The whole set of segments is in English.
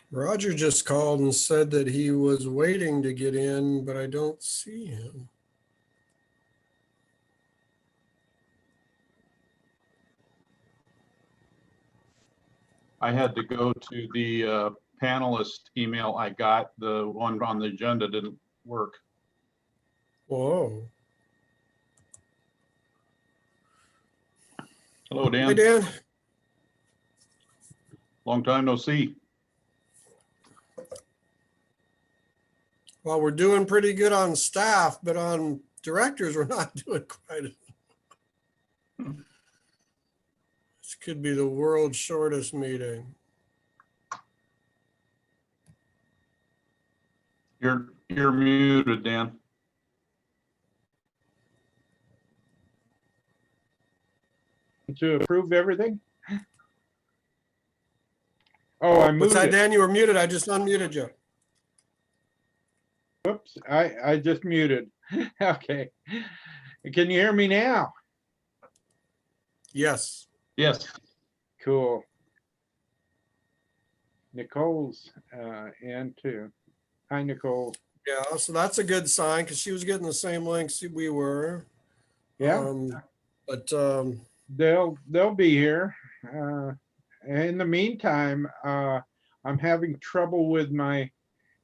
Roger just called and said that he was waiting to get in, but I don't see him. I had to go to the panelist email I got. The one on the agenda didn't work. Whoa. Hello, Dan. Hey, Dan. Long time no see. Well, we're doing pretty good on staff, but on directors, we're not doing quite enough. This could be the world's shortest meeting. You're muted, Dan. To approve everything? Oh, I What's moved that, it. Dan? You were muted. I just unmuted you. Whoops, I just muted. Okay. Can you hear me now? Yes. Yes. Cool. Nicole's in too. Hi, Nicole. Yeah, so that's a good sign because she was getting the same links we were. Yeah. But They'll be here. In the meantime, I'm having trouble with my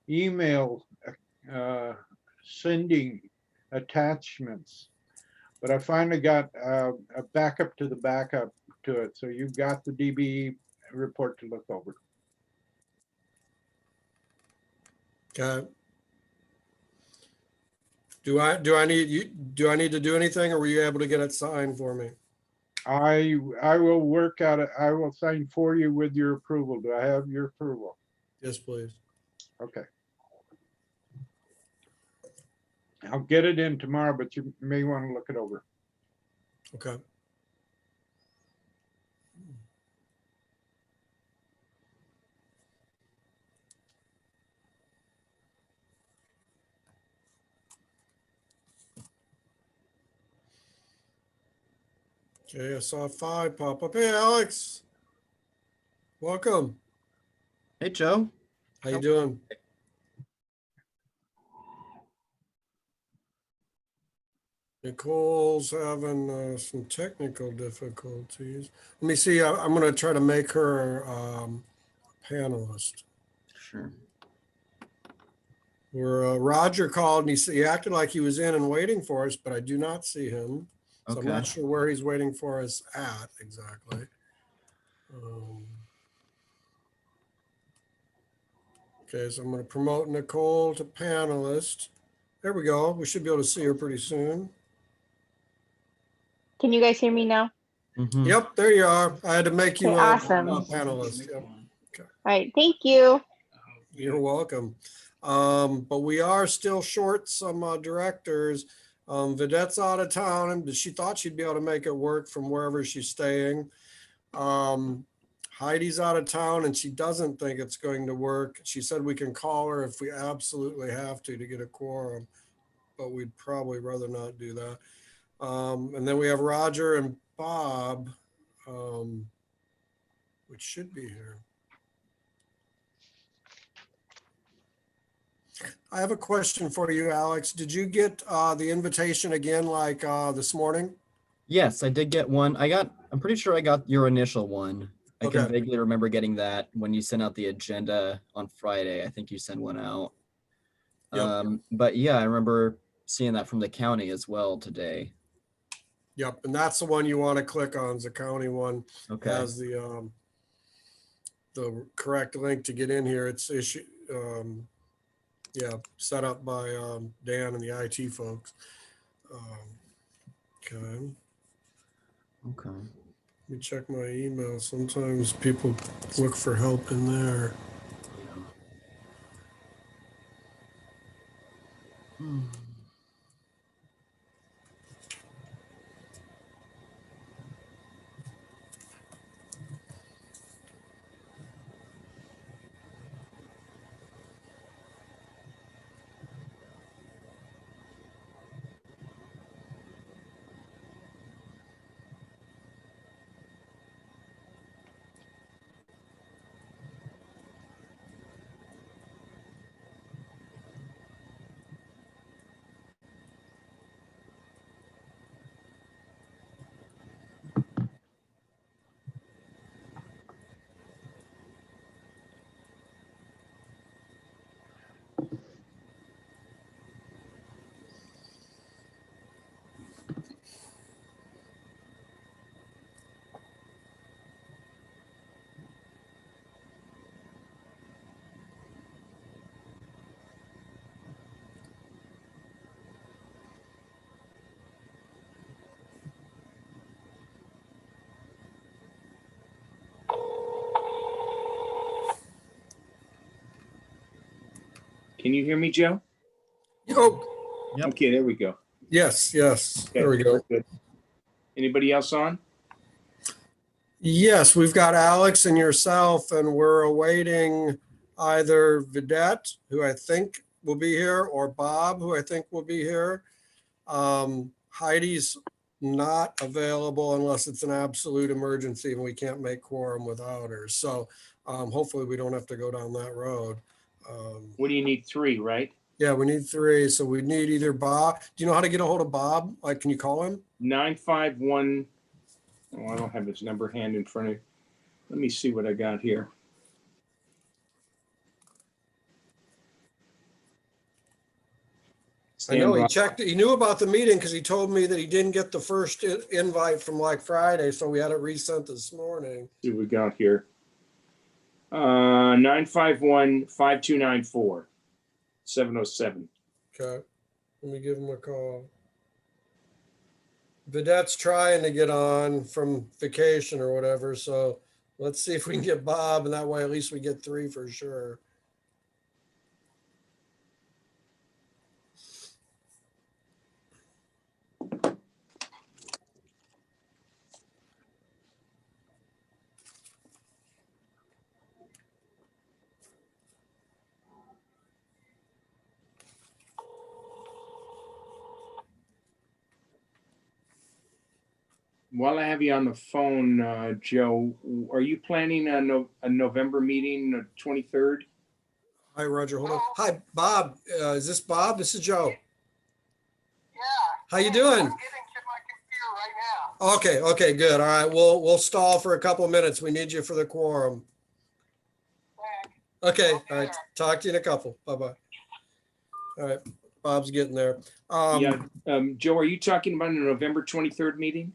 email sending attachments, but I finally got a backup to the backup to it. So you've got the DBE report to look over. okay. Do I need to do anything, or were you able to get it signed for me? I will work out it. I will sign for you with your approval. Do I have your approval? Yes, please. Okay. I'll get it in tomorrow, but you may want to look it over. Okay. Okay, I saw 5 pop up. Hey, Alex. Welcome. Hey, Joe. How you doing? Nicole's having some technical difficulties. Let me see. I'm going to try to make her a panelist. Sure. Where Roger called and he acted like he was in and waiting for us, but I do not see him. So I'm not sure where he's waiting for us at exactly. Okay, so I'm going to promote Nicole to panelist. There we go. We should be able to see her pretty soon. Can you guys hear me now? Mm-hmm. Yep, there you are. I had to make you awesome. a panelist. Yep. All right, thank you. You're welcome. But we are still short some directors. Vedette's out of town, and she thought she'd be able to make it work from wherever she's staying. Heidi's out of town, and she doesn't think it's going to work. She said we can call her if we absolutely have to get a quorum, but we'd probably rather not do that. And then we have Roger and Bob, which should be here. I have a question for you, Alex. Did you get the invitation again like this morning? Yes, I did get one. I'm pretty sure I got your initial one. I can Okay. vaguely remember getting that when you sent out the agenda on Friday. I think you sent one out. Yep. But yeah, I remember seeing that from the county as well today. Yep, and that's the one you want to click on. Is the county one. Okay. Has the correct link to get in here. It's issued, set up by Dan and the IT folks. Okay. Okay. Let me check my email. Sometimes people look for help in there. Hmm. Can you hear me, Joe? Oh, Yep. Okay, there we go. yes, yes. Okay, There we go. good. Anybody else on? Yes, we've got Alex and yourself, and we're awaiting either Vidette, who I think will be here, or Bob, who I think will be here. Heidi's not available unless it's an absolute emergency and we can't make quorum without her. So hopefully we don't have to go down that road. What do you need? 3, right? Yeah, we need 3. So we need either Bob. Do you know how to get a hold of Bob? Like, can you call him? 951. Oh, I don't have his number hand in front of me. Let me see what I got here. I know he Stand by. checked, he knew about the meeting because he told me that he didn't get the first invite from like Friday. So we had it resent this morning. See what we got here. 951-5294. 707. Okay, let me give him a call. Vidette's trying to get on from vacation or whatever, so let's see if we can get Bob, and that way at least we get 3 for sure. While I have you on the phone, Joe, are you planning a November meeting, the 23rd? Hi, Roger, hold on. Hi, Bob. Is this Bob? This is Joe. Yeah. How you doing? I'm getting to my computer right now. Okay, okay, good. All right, we'll stall for a couple of minutes. We need you for the quorum. Thanks. Okay, all right. Talk to you in a couple. Bye-bye. All right, Bob's getting there. Yeah. Joe, are you talking about a November 23rd meeting?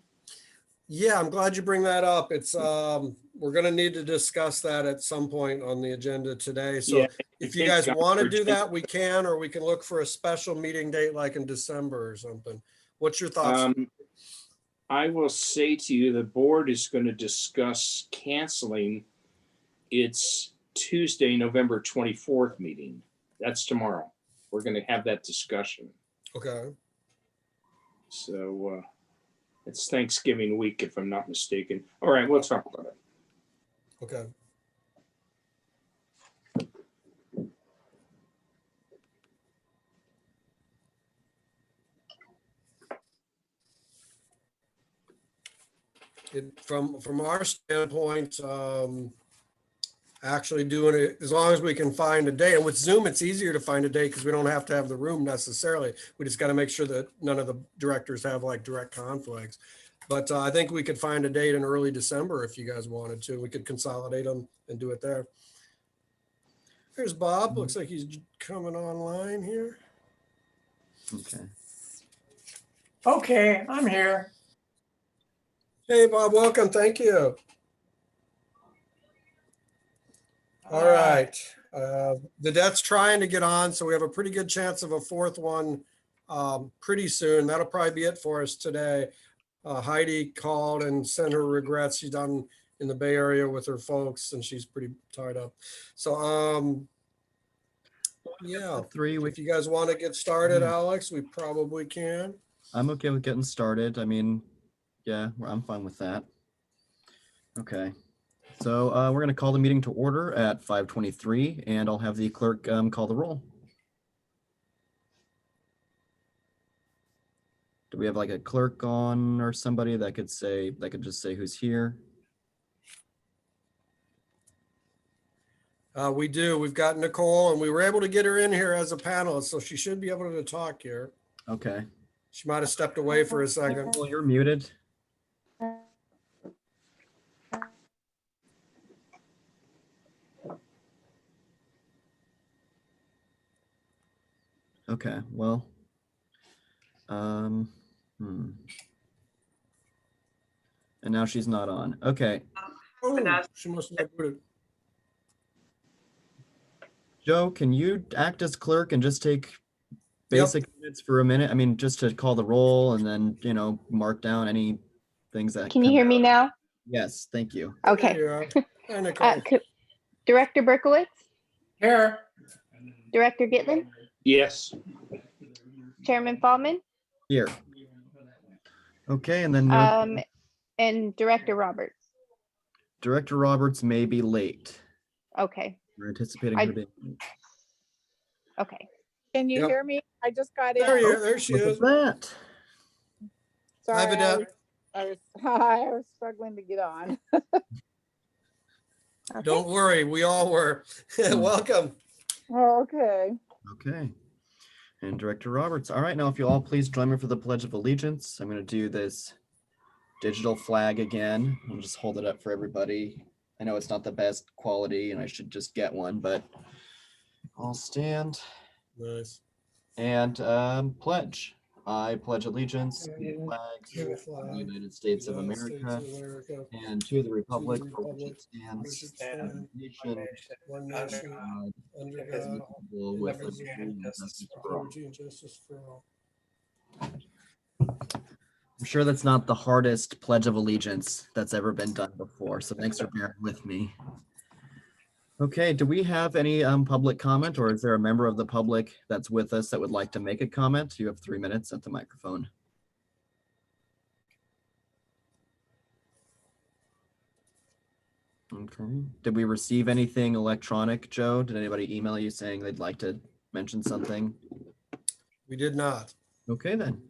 Yeah, I'm glad you bring that up. It's we're gonna need to discuss that at some point on the agenda today. So Yeah, if you guys want to do that, we can, or we can look for a special meeting date like in December or something. What's your thoughts? I will say to you, the board is going to discuss canceling its Tuesday, November 24th meeting. That's tomorrow. We're going to have that discussion. Okay, So it's Thanksgiving week, if I'm not mistaken. All right, we'll talk about it. okay. From our standpoint, actually doing it as long as we can find a day. And with Zoom, it's easier to find a day because we don't have to have the room necessarily. We just got to make sure that none of the directors have like direct conflicts. But I think we could find a date in early December if you guys wanted to. We could consolidate them and do it there. Here's Bob. Looks like he's coming online here. Okay. Okay, I'm here. Hey, Bob, welcome. Thank you. All right. Vidette's trying to get on, so we have a pretty good chance of a 4th one pretty soon. That'll probably be it for us today. Heidi called and sent her regrets. She's down in the Bay Area with her folks, and she's pretty tied up. So, yeah, 3 if you guys want to get started, Alex, we probably can. I'm okay with getting started. I mean, yeah, I'm fine with that. Okay. So we're going to call the meeting to order at 5:23, and I'll have the clerk call the roll. Do we have like a clerk on or somebody that could just say who's here? We do. We've got Nicole, and we were able to get her in here as a panelist, so she should be able to talk here. Okay. She might have stepped away for a second. Nicole, you're muted. Okay, well, and now she's not on. Okay, Oh, she must have booted. Joe, can you act as clerk and just take basic minutes for a minute? I mean, just to call the roll and then, mark down any things that. Can you hear me now? Yes, thank you. Okay. There you are. Hi, Nicole. Director Berkowitz, Here. Director Gitlin, Yes. Chairman Fallman, Here. Okay, and then and Director Roberts. Director Roberts may be late. Okay, We're anticipating I- her being late. okay. Can you Yep. hear me? I just got in. There she Look is. at that. Sorry, Vidette. I was struggling to get on. Don't worry, we all were. Welcome. Oh, okay. Okay. And Director Roberts. All right, now if you all please join me for the Pledge of Allegiance. I'm going to do this digital flag again. I'll just hold it up for everybody. I know it's not the best quality and I should just get one, but I'll stand Nice. and pledge. I pledge allegiance to the flag To the of flag the United States of United States America of America, and to the republic for which republic it stands, which it stands, one nation, one nation, God, under God, indivisible, with indivisible, liberty and justice for all. liberty and justice for all. I'm sure that's not the hardest Pledge of Allegiance that's ever been done before, so thanks for bearing with me. Okay, do we have any public comment, or is there a member of the public that's with us that would like to make a comment? You have 3 minutes at the microphone. Okay, did we receive anything electronic, Joe? Did anybody email you saying they'd like to mention something? We did not. Okay, then.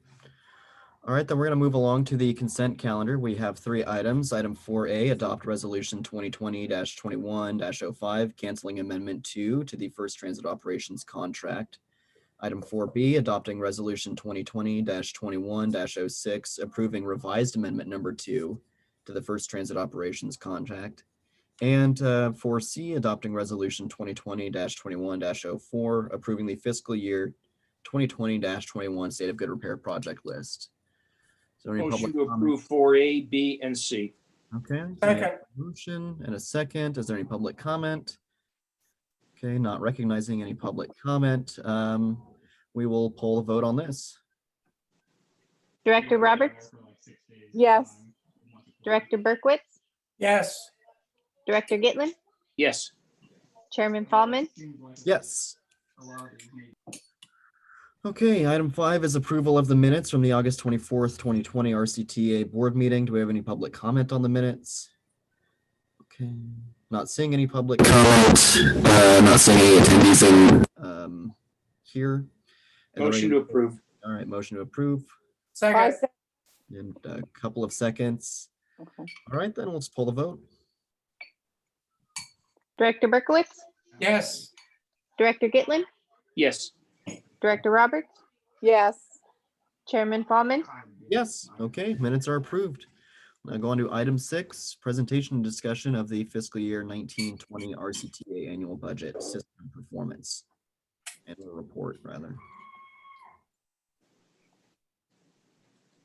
All right, then we're going to move along to the consent calendar. We have 3 items. Item 4A, adopt resolution 2020-21-05, canceling amendment 2 to the First Transit Operations contract. Item 4B, adopting resolution 2020-21-06, approving revised amendment number 2 to the First Transit Operations contract. And 4C, adopting resolution 2020-21-04, approving the fiscal year 2020-21 State of Good Repair project list. Is there any Motion public to approve 4A, B, and C. comment? Okay. Second. Motion and a second. Is there any public comment? Okay, not recognizing any public comment. We will poll a vote on this. Director Roberts, Yes. Director Berkowitz, Yes. Director Gitlin, Yes. Chairman Fallman, Yes. Okay, item 5 is approval of the minutes from the August 24th, 2020 RCTA board meeting. Do we have any public comment on the minutes? Okay, not seeing any public comment, not seeing any attendees in here. And Motion to approve. All right, motion to approve Second. in a couple of seconds. Okay. All right, then let's pull the vote. Director Berkowitz, Yes. Director Gitlin, Yes. Director Roberts, Yes. Chairman Fallman, Yes, okay, minutes are approved. Now go on to item 6, presentation and discussion of the fiscal year 1920 RCTA annual budget system performance. Annual report, rather.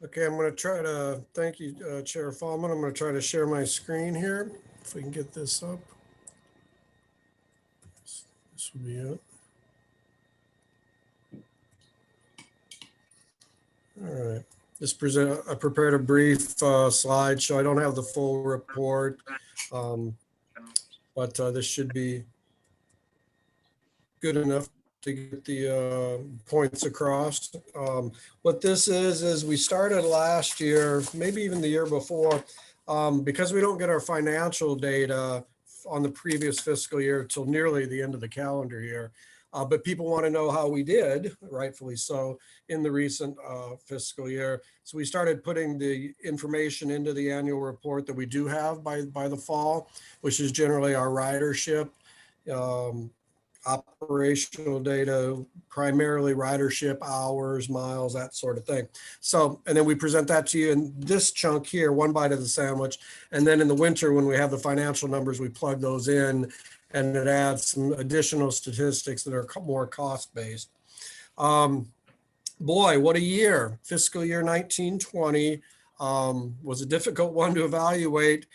Okay, I'm going to try to, thank you, Chair Fallman. I'm going to try to share my screen here, if we can get this up. This would be it. All right, I prepared a brief slideshow. I don't have the full report, but this should be good enough to get the points across. What this is we started last year, maybe even the year before, because we don't get our financial data on the previous fiscal year till nearly the end of the calendar year. But people want to know how we did, rightfully so, in the recent fiscal year. So we started putting the information into the annual report that we do have by the fall, which is generally our ridership, operational data, primarily ridership hours, miles, that sort of thing. So, and then we present that to you in this chunk here, one bite of the sandwich. And then in the winter, when we have the financial numbers, we plug those in, and it adds some additional statistics that are more cost-based. Boy, what a year. Fiscal year 1920 was a difficult one to evaluate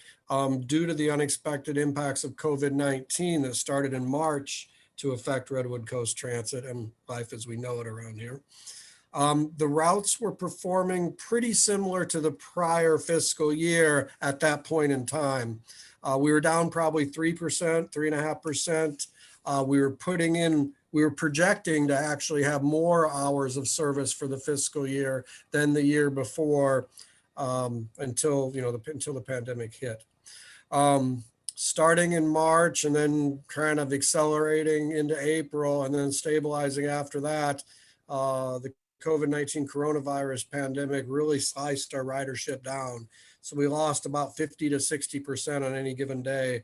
due to the unexpected impacts of COVID-19 that started in March to affect Redwood Coast Transit and life as we know it around here. The routes were performing pretty similar to the prior fiscal year at that point in time. We were down probably 3%, 3.5%. We were putting in we were projecting to actually have more hours of service for the fiscal year than the year before, until the pandemic hit. Starting in March and then kind of accelerating into April and then stabilizing after that, the COVID-19 coronavirus pandemic really sliced our ridership down. So we lost about 50 to 60% on any given day,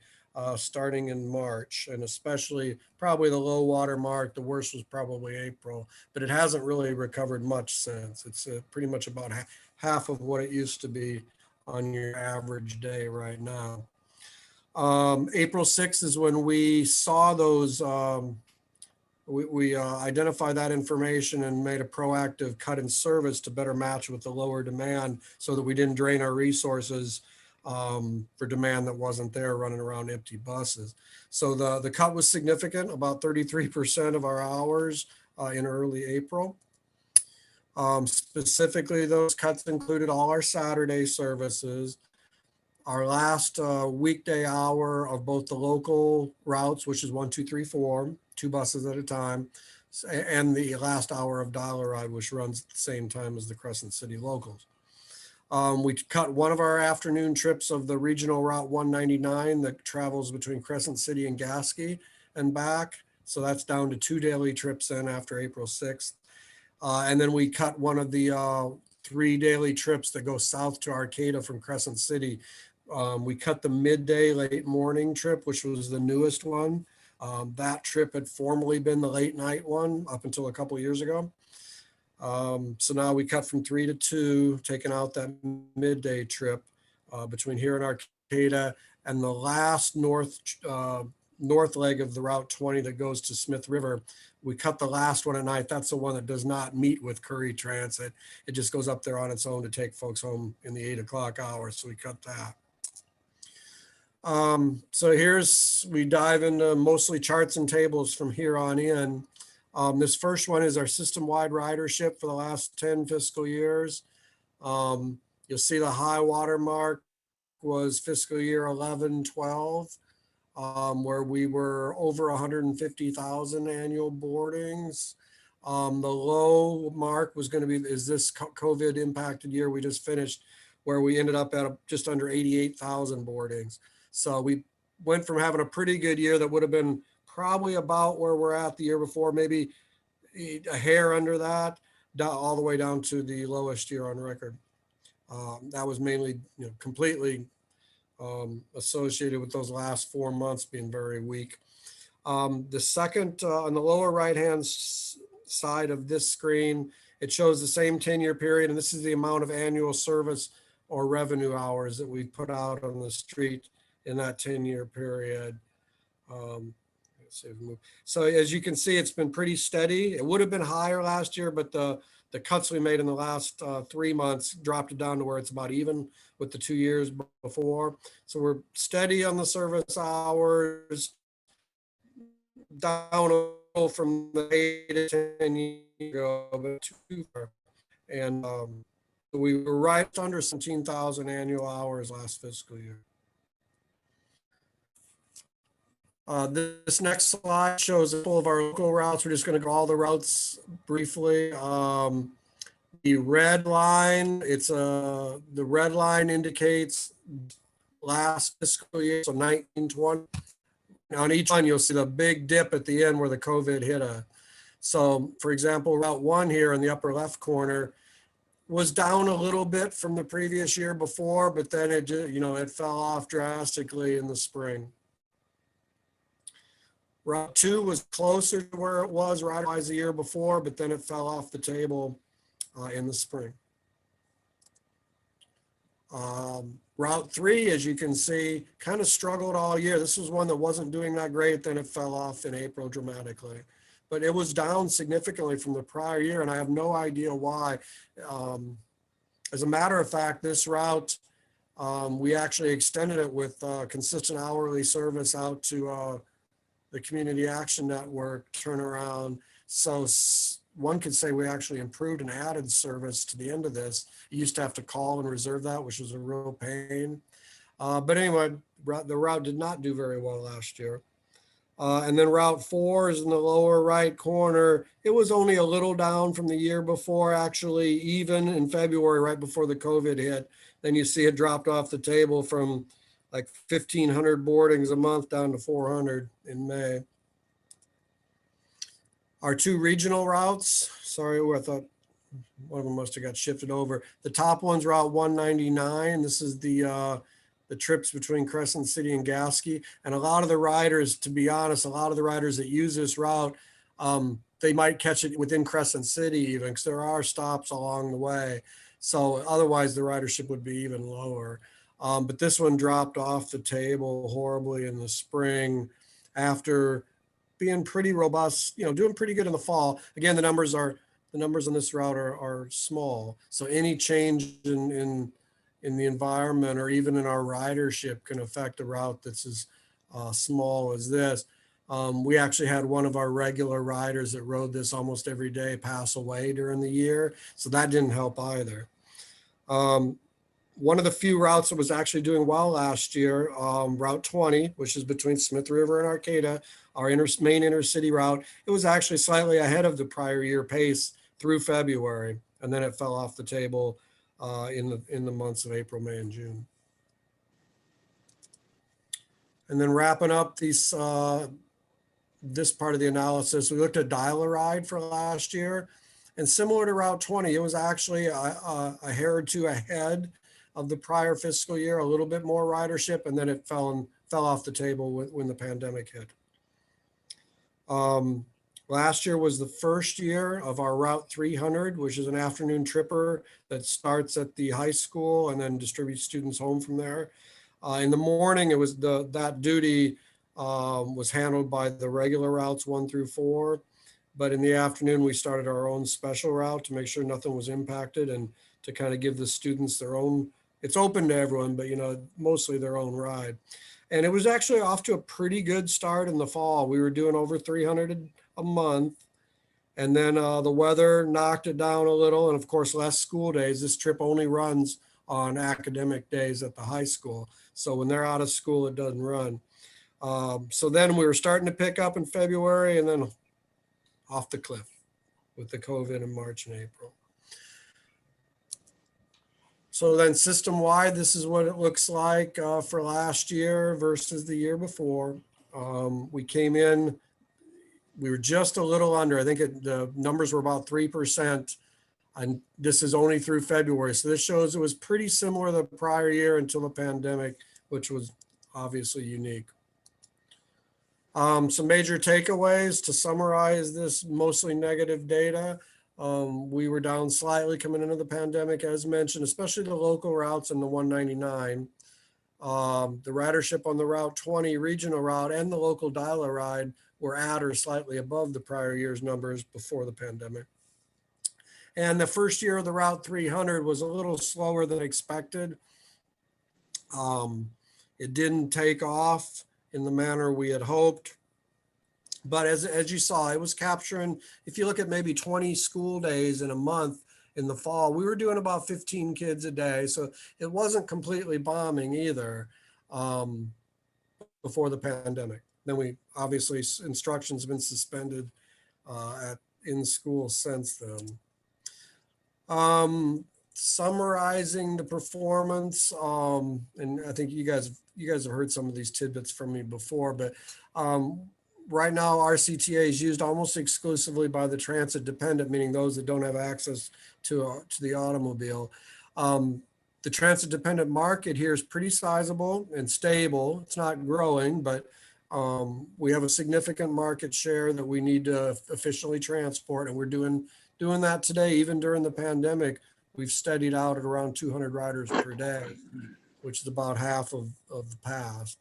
starting in March, and especially probably the low water mark. The worst was probably April, but it hasn't really recovered much since. It's pretty much about half of what it used to be on your average day right now. April 6th is when we saw those, we identified that information and made a proactive cut in service to better match with the lower demand so that we didn't drain our resources for demand that wasn't there, running around empty buses. So the cut was significant, about 33% of our hours in early April. Specifically, those cuts included all our Saturday services, our last weekday hour of both the local routes, which is 1, 2, 3, 4, 2 buses at a time, and the last hour of Dollar Ride, which runs at the same time as the Crescent City locals. We cut one of our afternoon trips of the regional route 199 that travels between Crescent City and Gasky and back. So that's down to 2 daily trips then after April 6th. And then we cut one of the 3 daily trips that go south to Rcta from Crescent City. We cut the midday late morning trip, which was the newest one. That trip had formerly been the late night one up until a couple of years ago. So now we cut from 3 to 2, taking out that midday trip between here and Rcta, and the last north leg of the Route 20 that goes to Smith River. We cut the last one at night. That's the one that does not meet with Curry Transit. It just goes up there on its own to take folks home in the 8 o'clock hour. So we cut that. So we dive into mostly charts and tables from here on in. This first one is our system-wide ridership for the last 10 fiscal years. You'll see the high water mark was fiscal year 11-12, where we were over 150,000 annual boardings. The low mark was going to be this COVID impacted year we just finished, where we ended up at just under 88,000 boardings. So we went from having a pretty good year that would have been probably about where we're at the year before, maybe a hair under that, all the way down to the lowest year on record. That was mainly, completely associated with those last 4 months being very weak. The second, on the lower right-hand side of this screen, it shows the same 10-year period, and this is the amount of annual service or revenue hours that we put out on the street in that 10-year period. So as you can see, it's been pretty steady. It would have been higher last year, but the cuts we made in the last 3 months dropped it down to where it's about even with the 2 years before. So we're steady on the service hours, down a little from the 8 to 10 years ago, but too far. And we were right under 17,000 annual hours last fiscal year. This next slide shows a couple of our local routes. We're just going to go all the routes briefly. The red line, the red line indicates last fiscal year, so 1920. On each one, you'll see the big dip at the end where the COVID hit us. So, for example, Route 1 here in the upper left corner was down a little bit from the previous year before, but then it fell off drastically in the spring. Route 2 was closer to where it was right-wise the year before, but then it fell off the table in the spring. Route 3, as you can see, kind of struggled all year. This was one that wasn't doing that great, then it fell off in April dramatically. But it was down significantly from the prior year, and I have no idea why. As a matter of fact, this route, we actually extended it with consistent hourly service out to the Community Action Network turnaround. So one could say we actually improved and added service to the end of this. You used to have to call and reserve that, which was a real pain. But anyway, the route did not do very well last year. And then Route 4 is in the lower right corner. It was only a little down from the year before, actually, even in February, right before the COVID hit. Then you see it dropped off the table from like 1,500 boardings a month down to 400 in May. Our two regional routes, sorry, I thought one of them must have got shifted over. The top one's Route 199. This is the trips between Crescent City and Gasky. And a lot of the riders, to be honest, a lot of the riders that use this route, they might catch it within Crescent City even, because there are stops along the way. So otherwise the ridership would be even lower. But this one dropped off the table horribly in the spring after being pretty robust, doing pretty good in the fall. Again, the numbers on this route are small. So any change in the environment or even in our ridership can affect a route that's as small as this. We actually had one of our regular riders that rode this almost every day pass away during the year. So that didn't help either. One of the few routes that was actually doing well last year, Route 20, which is between Smith River and Rcta, our main intercity route, it was actually slightly ahead of the prior year pace through February, and then it fell off the table in the months of April, May, and June. And then wrapping up this part of the analysis, we looked at dial-a-ride for last year, and similar to Route 20, it was actually a hair or two ahead of the prior fiscal year, a little bit more ridership, and then it fell off the table when the pandemic hit. Last year was the first year of our Route 300, which is an afternoon tripper that starts at the high school and then distributes students home from there. In the morning, it was that duty was handled by the regular routes 1 through 4. But in the afternoon, we started our own special route to make sure nothing was impacted and to kind of give the students their own, it's open to everyone, but mostly their own ride. And it was actually off to a pretty good start in the fall. We were doing over 300 a month. And then the weather knocked it down a little. And of course, less school days. This trip only runs on academic days at the high school. So when they're out of school, it doesn't run. So then we were starting to pick up in February and then off the cliff with the COVID in March and April. So then system-wide, this is what it looks like for last year versus the year before. We came in, we were just a little under, I think the numbers were about 3%, and this is only through February. So this shows it was pretty similar to the prior year until the pandemic, which was obviously unique. Some major takeaways to summarize this mostly negative data. We were down slightly coming into the pandemic, as mentioned, especially the local routes and the 199. The ridership on the Route 20 regional route and the local dial-a-ride were at or slightly above the prior year's numbers before the pandemic. And the first year of the Route 300 was a little slower than expected. It didn't take off in the manner we had hoped. But as you saw, it was capturing, if you look at maybe 20 school days in a month in the fall, we were doing about 15 kids a day. So it wasn't completely bombing either before the pandemic. Then we obviously, instruction's have been suspended in school since then. Summarizing the performance, and I think you guys have heard some of these tidbits from me before, but right now Rcta is used almost exclusively by the transit dependent, meaning those that don't have access to the automobile. The transit dependent market here is pretty sizable and stable. It's not growing, but we have a significant market share that we need to efficiently transport, and we're doing that today. Even during the pandemic, we've steadied out at around 200 riders per day, which is about half of the past.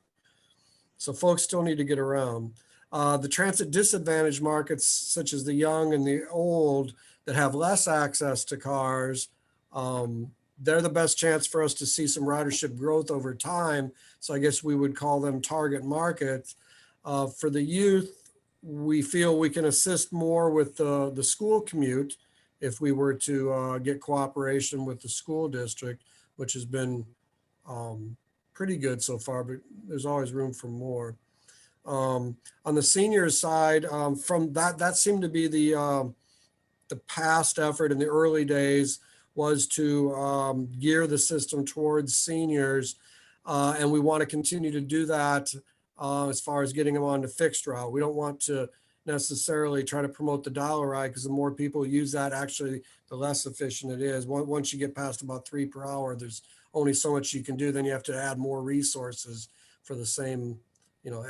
So folks still need to get around. The transit disadvantaged markets, such as the young and the old that have less access to cars, they're the best chance for us to see some ridership growth over time. So I guess we would call them target markets. For the youth, we feel we can assist more with the school commute if we were to get cooperation with the school district, which has been pretty good so far, but there's always room for more. On the seniors side, from that seemed to be the past effort in the early days was to gear the system towards seniors. And we want to continue to do that as far as getting them onto fixed route. We don't want to necessarily try to promote the dollar ride, because the more people use that, actually, the less efficient it is. Once you get past about 3 per hour, there's only so much you can do. Then you have to add more resources for the same,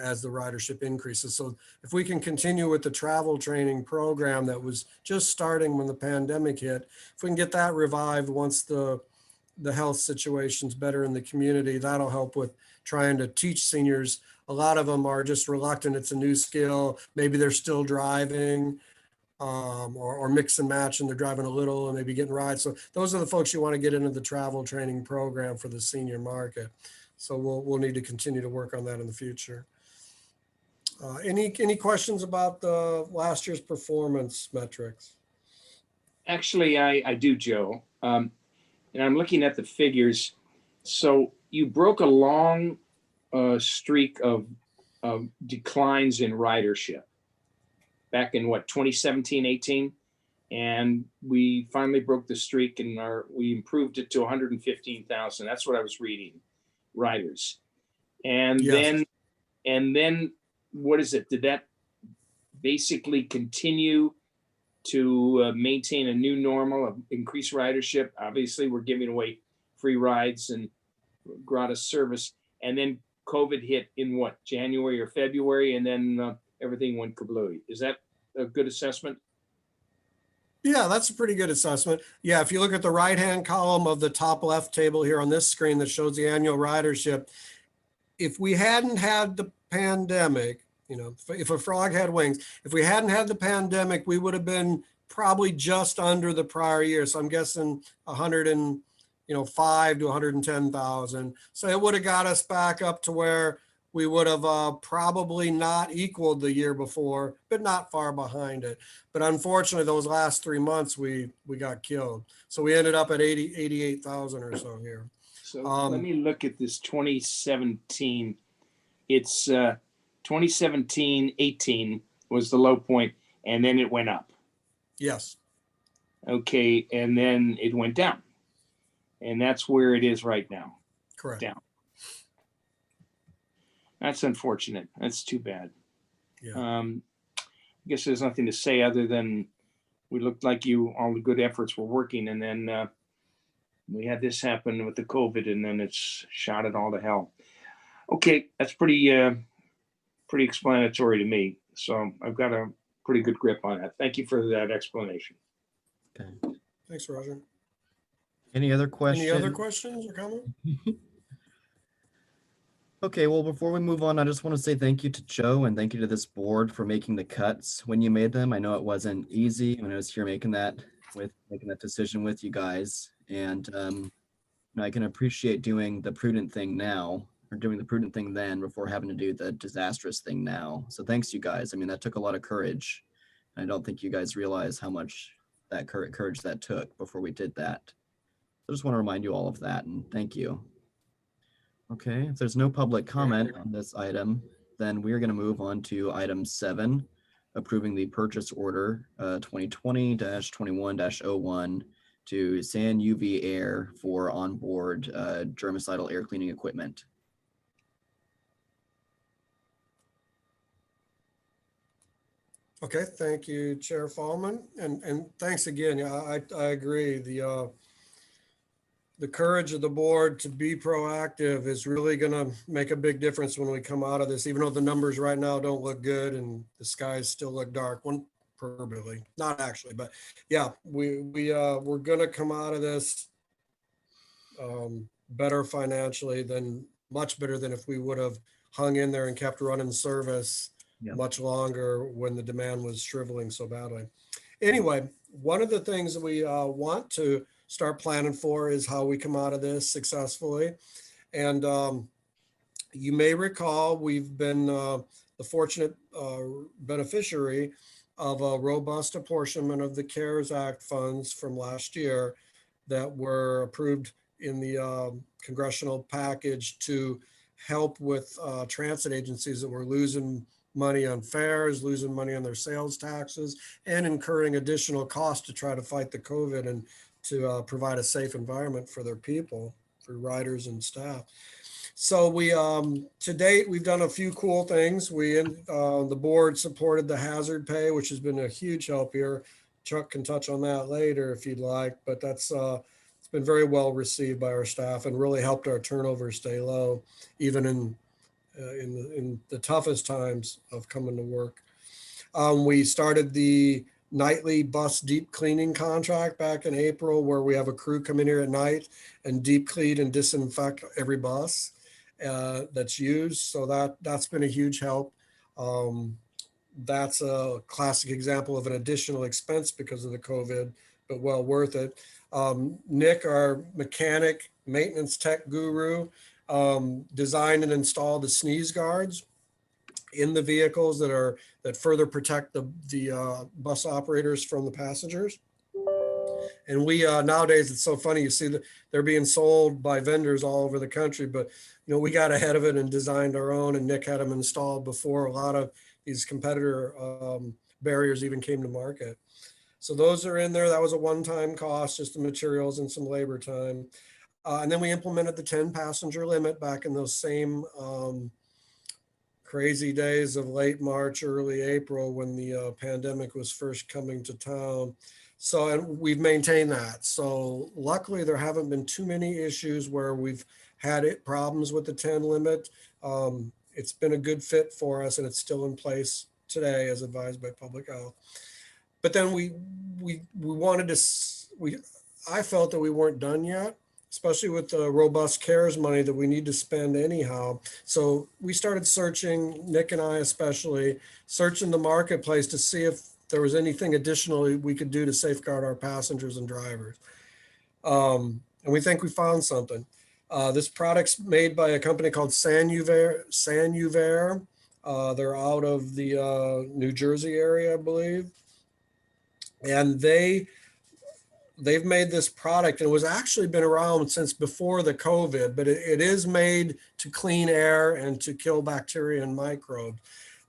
as the ridership increases. So if we can continue with the travel training program that was just starting when the pandemic hit, if we can get that revived once the health situation's better in the community, that'll help with trying to teach seniors. A lot of them are just reluctant. It's a new skill. Maybe they're still driving, or mix and match, and they're driving a little and maybe getting rides. So those are the folks you want to get into the travel training program for the senior market. So we'll need to continue to work on that in the future. Any questions about the last year's performance metrics? Actually, I do, Joe. And I'm looking at the figures. So you broke a long streak of declines in ridership back in 2017, 18, and we finally broke the streak, and we improved it to 115,000. That's what I was reading, riders. And Yes. then what is it? Did that basically continue to maintain a new normal of increased ridership? Obviously, we're giving away free rides and gratis service, and then COVID hit in January or February, and then everything went kablooey. Is that a good assessment? Yeah, that's a pretty good assessment. Yeah, if you look at the right-hand column of the top left table here on this screen that shows the annual ridership, if we hadn't had the pandemic, if a frog had wings, if we hadn't had the pandemic, we would have been probably just under the prior year. So I'm guessing 105 to 110,000. So it would have got us back up to where we would have probably not equaled the year before, but not far behind it. But unfortunately, those last 3 months, we got killed. So we ended up at 88,000 or so here. So let me look at this 2017. It's 2017, 18 was the low point, and then it went up. Yes. Okay, and then it went down. And that's where it is right now. Correct. Down. That's unfortunate. That's too bad. Yeah. I guess there's nothing to say other than we looked like all the good efforts were working, and then we had this happen with the COVID, and then it's shot it all to hell. Okay, that's pretty explanatory to me. So I've got a pretty good grip on that. Thank you for that explanation. Okay. Thanks, Roger. Any other questions? Any other questions or comments? Okay, well, before we move on, I just want to say thank you to Joe and thank you to this board for making the cuts when you made them. I know it wasn't easy when I was here making that decision with you guys. And I can appreciate doing the prudent thing now, or doing the prudent thing then before having to do the disastrous thing now. So thanks, you guys. I mean, that took a lot of courage. I don't think you guys realize how much that courage that took before we did that. I just want to remind you all of that, and thank you. Okay, if there's no public comment on this item, then we're going to move on to item 7, approving the purchase order 2020-21-01 to San UV Air for onboard germicidal air cleaning equipment. Okay, thank you, Chair Fallman, and thanks again. Yeah, I agree. The courage of the board to be proactive is really going to make a big difference when we come out of this, even though the numbers right now don't look good and the skies still look dark. One probably not actually, but yeah, we're going to come out of this better financially, much better than if we would have hung in there and kept running service much longer when the demand was shriveling so badly. Anyway, one of the things that we want to start planning for is how we come out of this successfully. And you may recall we've been the fortunate beneficiary of a robust apportionment of the CARES Act funds from last year that were approved in the congressional package to help with transit agencies that were losing money on fares, losing money on their sales taxes, and incurring additional costs to try to fight the COVID and to provide a safe environment for their people, for riders and staff. So we, to date, we've done a few cool things. The board supported the hazard pay, which has been a huge help here. Chuck can touch on that later if you'd like, but that's, it's been very well received by our staff and really helped our turnover stay low, even in the toughest times of coming to work. We started the nightly bus deep cleaning contract back in April, where we have a crew come in here at night and deep clean and disinfect every bus that's used. So that's been a huge help. That's a classic example of an additional expense because of the COVID, but well worth it. Nick, our mechanic maintenance tech guru, designed and installed the sneeze guards in the vehicles that further protect the bus operators from the passengers. And we nowadays, it's so funny, you see that they're being sold by vendors all over the country, but we got ahead of it and designed our own, and Nick had them installed before a lot of these competitor barriers even came to market. So those are in there. That was a one-time cost, just the materials and some labor time. And then we implemented the 10 passenger limit back in those same crazy days of late March, early April, when the pandemic was first coming to town. So, and we've maintained that. So luckily there haven't been too many issues where we've had problems with the 10 limit. It's been a good fit for us, and it's still in place today as advised by public health. But then we wanted to, I felt that we weren't done yet, especially with the robust CARES money that we need to spend anyhow. So we started searching, Nick and I especially, searching the marketplace to see if there was anything additionally we could do to safeguard our passengers and drivers. And we think we found something. This product's made by a company called Sanuvair. They're out of the New Jersey area, I believe. And they've made this product, and it was actually been around since before the COVID, but it is made to clean air and to kill bacteria and microbes.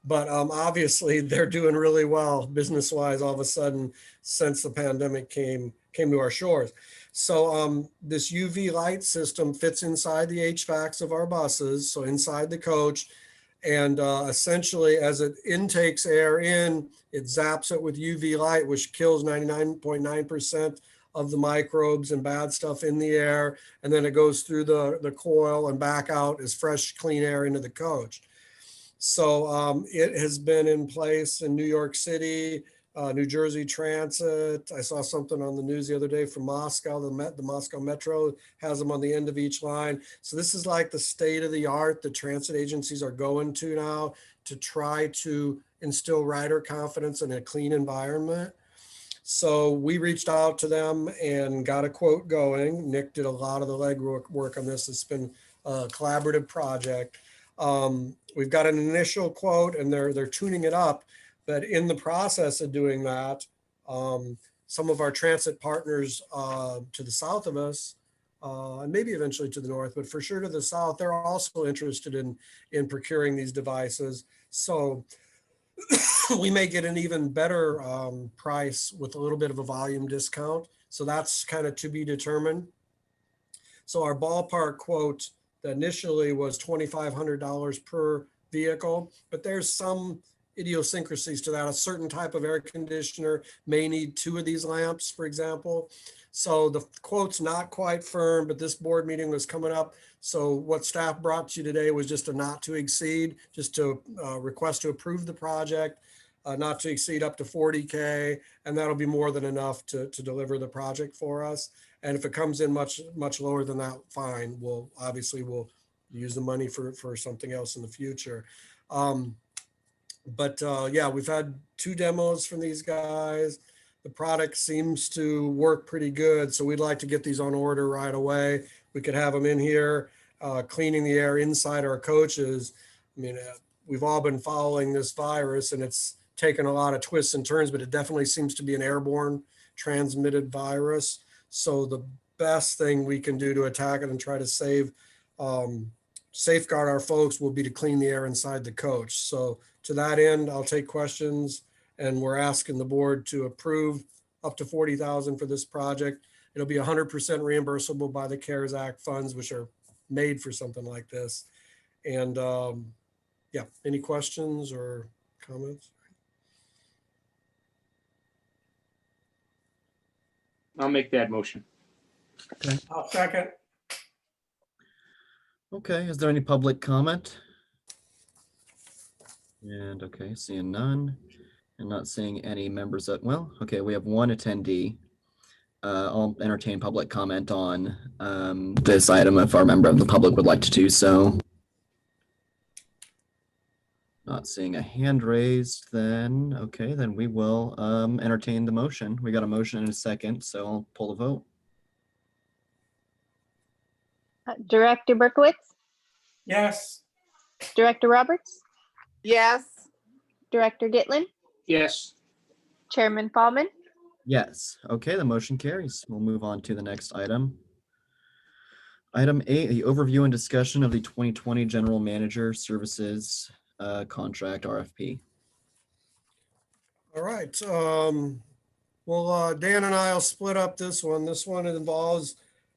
But obviously they're doing really well business-wise all of a sudden since the pandemic came to our shores. So this UV light system fits inside the HVACs of our buses, so inside the coach. And essentially, as it intakes air in, it zaps it with UV light, which kills 99.9% of the microbes and bad stuff in the air. And then it goes through the coil and back out as fresh, clean air into the coach. So it has been in place in New York City, New Jersey Transit. I saw something on the news the other day from Moscow. The Moscow Metro has them on the end of each line. So this is like the state of the art that transit agencies are going to now to try to instill rider confidence in a clean environment. So we reached out to them and got a quote going. Nick did a lot of the legwork on this. It's been a collaborative project. We've got an initial quote, and they're tuning it up. But in the process of doing that, some of our transit partners to the south of us, and maybe eventually to the north, but for sure to the south, they're also interested in procuring these devices. So we may get an even better price with a little bit of a volume discount. So that's kind of to be determined. So our ballpark quote initially was $2,500 per vehicle, but there's some idiosyncrasies to that. A certain type of air conditioner may need 2 of these lamps, for example. So the quote's not quite firm, but this board meeting was coming up. So what staff brought to you today was just a not to exceed, just to request to approve the project, not to exceed up to 40K, and that'll be more than enough to deliver the project for us. And if it comes in much lower than that, fine. We'll use the money for something else in the future. But yeah, we've had 2 demos from these guys. The product seems to work pretty good. So we'd like to get these on order right away. We could have them in here, cleaning the air inside our coaches. I mean, we've all been following this virus, and it's taken a lot of twists and turns, but it definitely seems to be an airborne transmitted virus. So the best thing we can do to attack it and try to save safeguard our folks will be to clean the air inside the coach. So to that end, I'll take questions, and we're asking the board to approve up to 40,000 for this project. It'll be 100% reimbursable by the CARES Act funds, which are made for something like this. And yeah, any questions or comments? I'll make that motion. I'll second. Okay, is there any public comment? And okay, seeing none and not seeing any members that, well, okay, we have one attendee. I'll entertain public comment on this item if our member of the public would like to do so. Not seeing a hand raised, then, okay, then we will entertain the motion. We got a motion in a second, so I'll pull the vote. Director Berkowitz, Yes. Director Roberts, Yes. Director Gitlin, Yes. Chairman Fallman, Yes, okay, the motion carries. We'll move on to the next item. Item 8, the overview and discussion of the 2020 General Manager Services contract RFP. All right. Well, Dan and I will split up this one. This one involves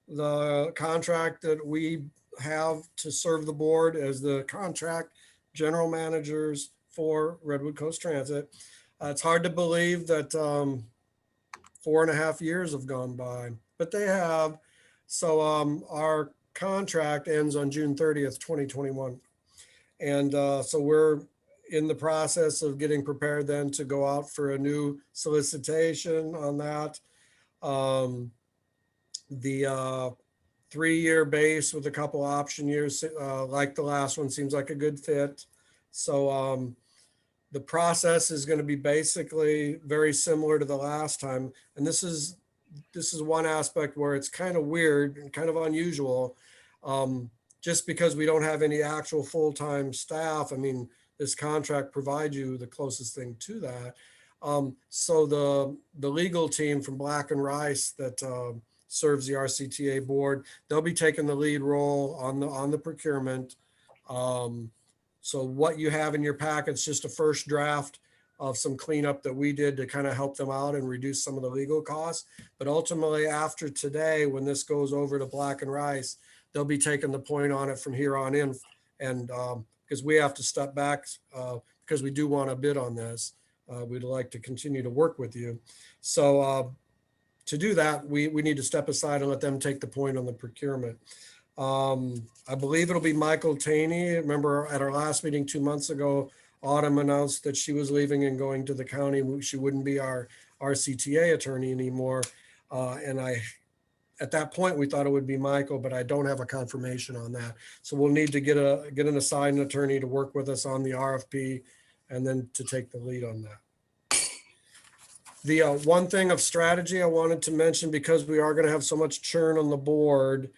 the contract that we have to serve the board as the contract general managers for Redwood Coast Transit. It's hard to believe that 4.5 years have gone by, but they have. So our contract ends on June 30th, 2021. And so we're in the process of getting prepared then to go out for a new solicitation on that. The 3-year base with a couple option years, like the last one, seems like a good fit. So the process is going to be basically very similar to the last time. And this is one aspect where it's kind of weird and kind of unusual. Just because we don't have any actual full-time staff, I mean, this contract provides you the closest thing to that. So the legal team from Black and Rice that serves the Rcta board, they'll be taking the lead role on the procurement. So what you have in your packet's just a first draft of some cleanup that we did to kind of help them out and reduce some of the legal costs. But ultimately, after today, when this goes over to Black and Rice, they'll be taking the point on it from here on in. And because we have to step back because we do want to bid on this. We'd like to continue to work with you. So to do that, we need to step aside and let them take the point on the procurement. I believe it'll be Michael Taney. Remember at our last meeting 2 months ago, Autumn announced that she was leaving and going to the county. She wouldn't be our Rcta attorney anymore. And at that point, we thought it would be Michael, but I don't have a confirmation on that. So we'll need to get an assigned attorney to work with us on the RFP and then to take the lead on that. The one thing of strategy I wanted to mention, because we are going to have so much churn on the board,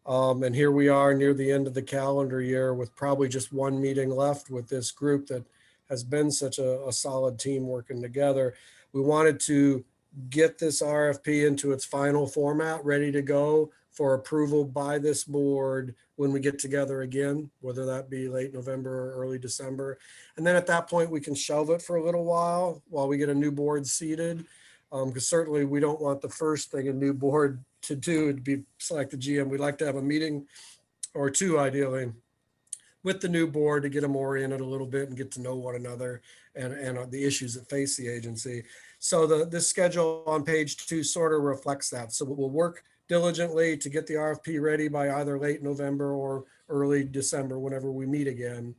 and here we are near the end of the calendar year with probably just one meeting left with this group that has been such a solid team working together. We wanted to get this RFP into its final format, ready to go for approval by this board when we get together again, whether that be late November or early December. And then at that point, we can shelve it for a little while we get a new board seated. Because certainly we don't want the first thing a new board to do to be select the GM. We'd like to have a meeting or two ideally with the new board to get them oriented a little bit and get to know one another and the issues that face the agency. So this schedule on page 2 sort of reflects that. So we'll work diligently to get the RFP ready by either late November or early December, whenever we meet again.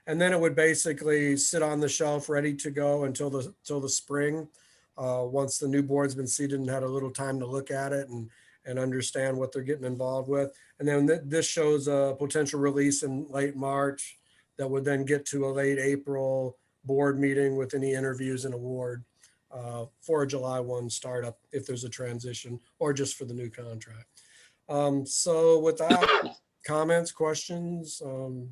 And then it would basically sit on the shelf ready to go until the spring. Once the new board's been seated and had a little time to look at it and understand what they're getting involved with. And then this shows a potential release in late March that would then get to a late April board meeting with any interviews and award for a July 1 startup if there's a transition or just for the new contract. So with that, comments, questions? Well,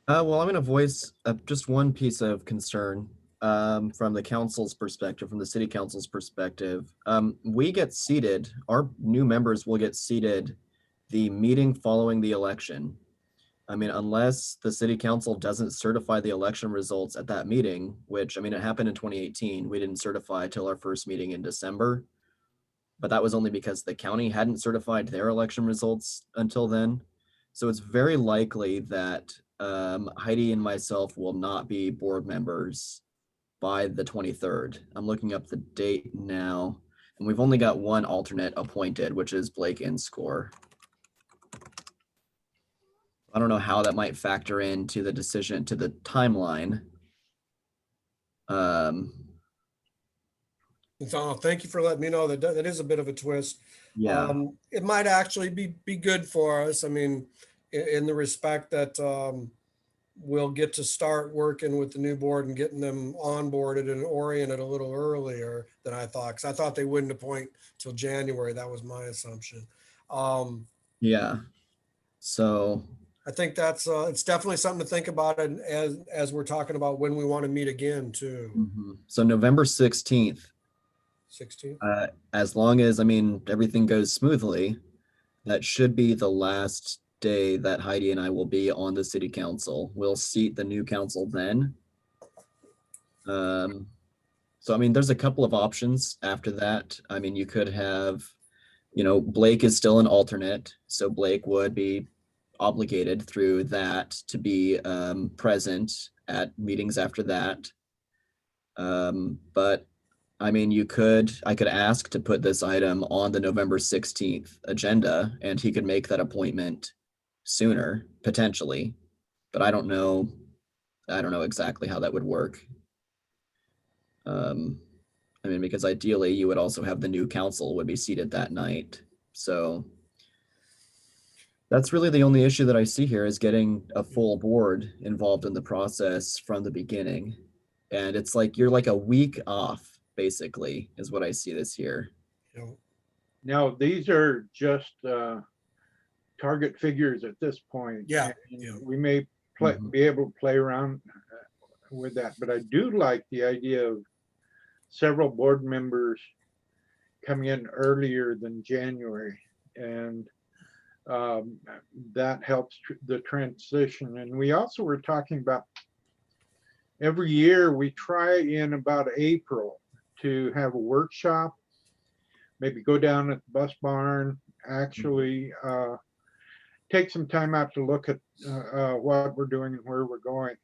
I'm going to voice just one piece of concern. From the council's perspective, from the city council's perspective, we get seated, our new members will get seated the meeting following the election. I mean, unless the city council doesn't certify the election results at that meeting, which, I mean, it happened in 2018. We didn't certify till our first meeting in December. But that was only because the county hadn't certified their election results until then. So it's very likely that Heidi and myself will not be board members by the 23rd. I'm looking up the date now, and we've only got one alternate appointed, which is Blake Inscore. I don't know how that might factor into the decision, to the timeline. So thank you for letting me know. That is a bit of a twist. Yeah, It might actually be good for us. I mean, in the respect that we'll get to start working with the new board and getting them onboarded and oriented a little earlier than I thought. Because I thought they wouldn't appoint till January. That was my assumption. yeah. So I think that's it's definitely something to think about, and as we're talking about when we want to meet again too. so November 16th, 16th. as long as, I mean, everything goes smoothly, that should be the last day that Heidi and I will be on the city council. We'll seat the new council then. So, I mean, there's a couple of options after that. I mean, you could have, Blake is still an alternate, so Blake would be obligated through that to be present at meetings after that. But I mean, I could ask to put this item on the November 16th agenda, and he could make that appointment sooner, potentially. But I don't know exactly how that would work. I mean, because ideally you would also have the new council would be seated that night. So that's really the only issue that I see here, is getting a full board involved in the process from the beginning. And it's like you're like a week off, basically, is what I see this year. You know, Now, these are just target figures at this point. Yeah, and yeah. We may Mhm. be able to play around with that, but I do like the idea of several board members coming in earlier than January, and that helps the transition. And we also were talking about every year we try in about April to have a workshop, maybe go down at the bus barn, actually take some time out to look at what we're doing and where we're going.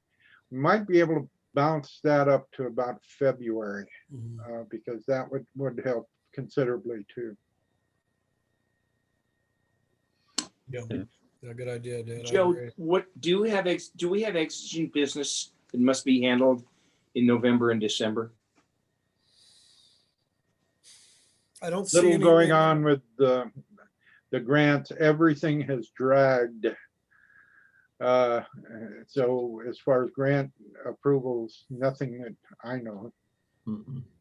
We might be able to bounce that up to about February, because that would help considerably too. yeah, yeah, good idea, Dan. I Joe, agree. do we have exigent business that must be handled in November and December? I don't see Little any going on with the grants. Everything has dragged. So as far as grant approvals, nothing that I know.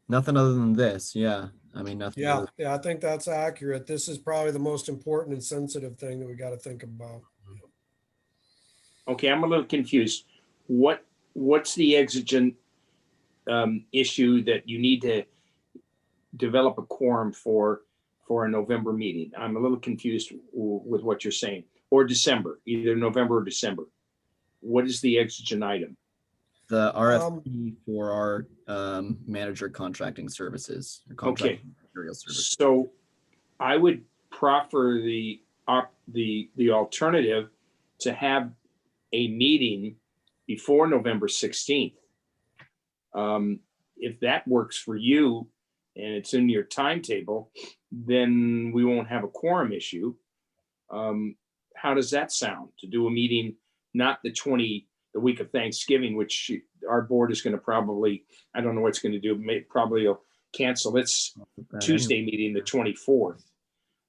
Nothing other than this. Yeah. I mean, nothing. Yeah, I think that's accurate. This is probably the most important and sensitive thing that we got to think about. Okay, I'm a little confused. What's the exigent issue that you need to develop a quorum for a November meeting? I'm a little confused with what you're saying. Or December, either November or December. What is the exigent item? The RFP for our manager contracting services. Or contracting material services. So I would proffer the alternative to have a meeting before November 16th. If that works for you and it's in your timetable, then we won't have a quorum issue. How does that sound, to do a meeting, not the week of Thanksgiving, which our board is going to probably, I don't know what it's going to do, probably will cancel its Tuesday meeting, the 24th.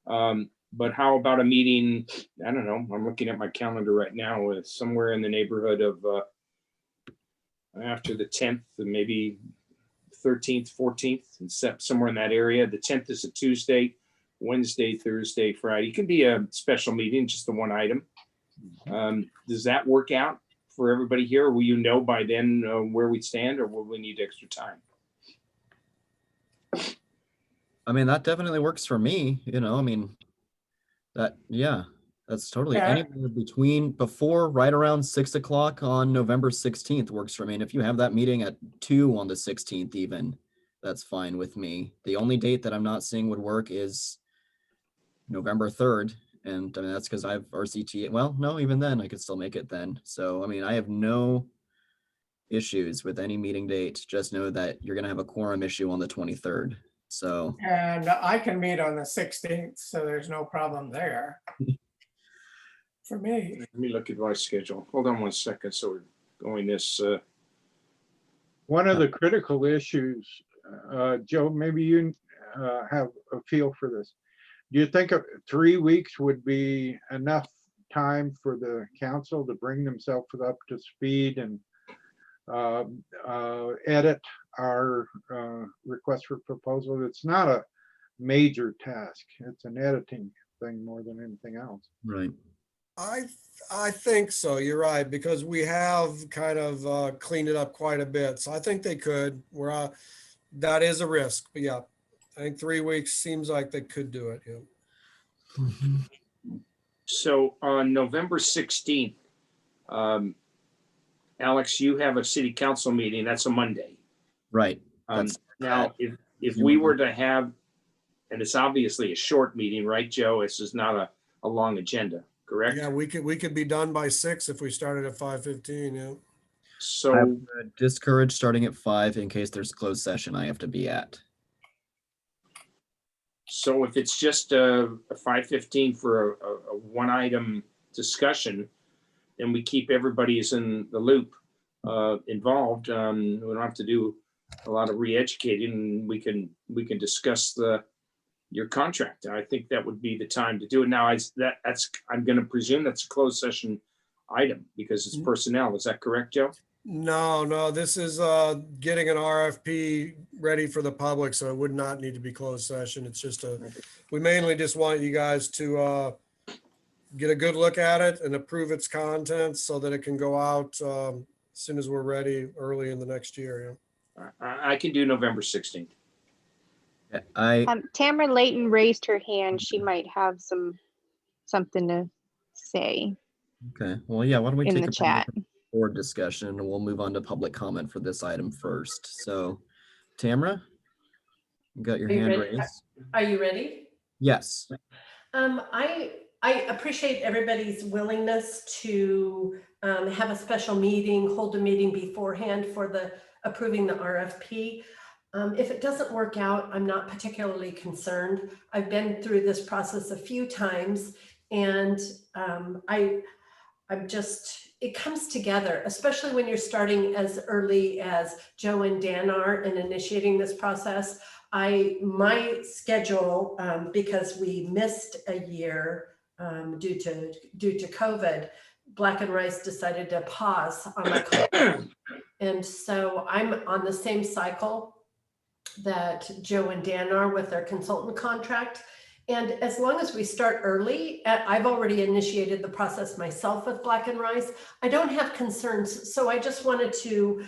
But how about a meeting, I don't know, I'm looking at my calendar right now, with somewhere in the neighborhood of after the 10th, maybe 13th, 14th, somewhere in that area. The 10th is a Tuesday, Wednesday, Thursday, Friday. It can be a special meeting, just the one item. Does that work out for everybody here? Will you know by then where we stand, or will we need extra time? I mean, that definitely works for me. I mean, yeah. That's totally Yeah. anywhere between before right around 6 o'clock on November 16th works for me. And if you have that meeting at 2 on the 16th, even that's fine with me. The only date that I'm not seeing would work is November 3rd. And I mean, that's because I have RCTA. Well, no, even then I could still make it then. So, I mean, I have no issues with any meeting date. Just know that you're going to have a quorum issue on the 23rd. So, And I can meet on the 16th, so there's no problem there. For me, Let me look at my schedule. Hold on one second. So we're going this, One of the critical issues, Joe, maybe you have a feel for this. Do you think 3 weeks would be enough time for the council to bring themselves up to speed and edit our request for proposal? It's not a major task. It's an editing thing more than anything else. right. I think so. You're right, because we have kind of cleaned it up quite a bit. So I think they could. That is a risk, but yeah, I think 3 weeks seems like they could do it. Yeah. so on November 16th, Alex, you have a city council meeting. That's a Monday. Right. Now, if we were to have, and it's obviously a short meeting, right, Joe? This is not a long agenda, correct? Yeah, we could be done by 6 if we started at 5:15. Yeah. I So, would discourage starting at 5 in case there's closed session I have to be at. so if it's just a 5:15 for a one item discussion, then we keep everybody's in the loop involved. We don't have to do a lot of re-educating. We can discuss your contract. I think that would be the time to do it. Now, I'm going to presume that's a closed session item because it's personnel. Is that correct, Joe? No, this is getting an RFP ready for the public, so it would not need to be closed session. It's just we mainly just want you guys to get a good look at it and approve its contents so that it can go out as soon as we're ready early in the next year. Yeah. I can do November 16th. Tamara Layton raised her hand. She might have something to say Okay. Well, yeah, why don't we in take the a chat. board discussion and we'll move on to public comment for this item first. So, Tamara, you got your Are you hand ready? raised? Are you ready? Yes. I appreciate everybody's willingness to have a special meeting, hold a meeting beforehand for approving the RFP. If it doesn't work out, I'm not particularly concerned. I've been through this process a few times, and it comes together, especially when you're starting as early as Joe and Dan are and initiating this process. My schedule, because we missed a year due to COVID, Black and Rice decided to pause on my contract. And so I'm on the same cycle that Joe and Dan are with their consultant contract. And as long as we start early, I've already initiated the process myself with Black and Rice. I don't have concerns. So I just wanted to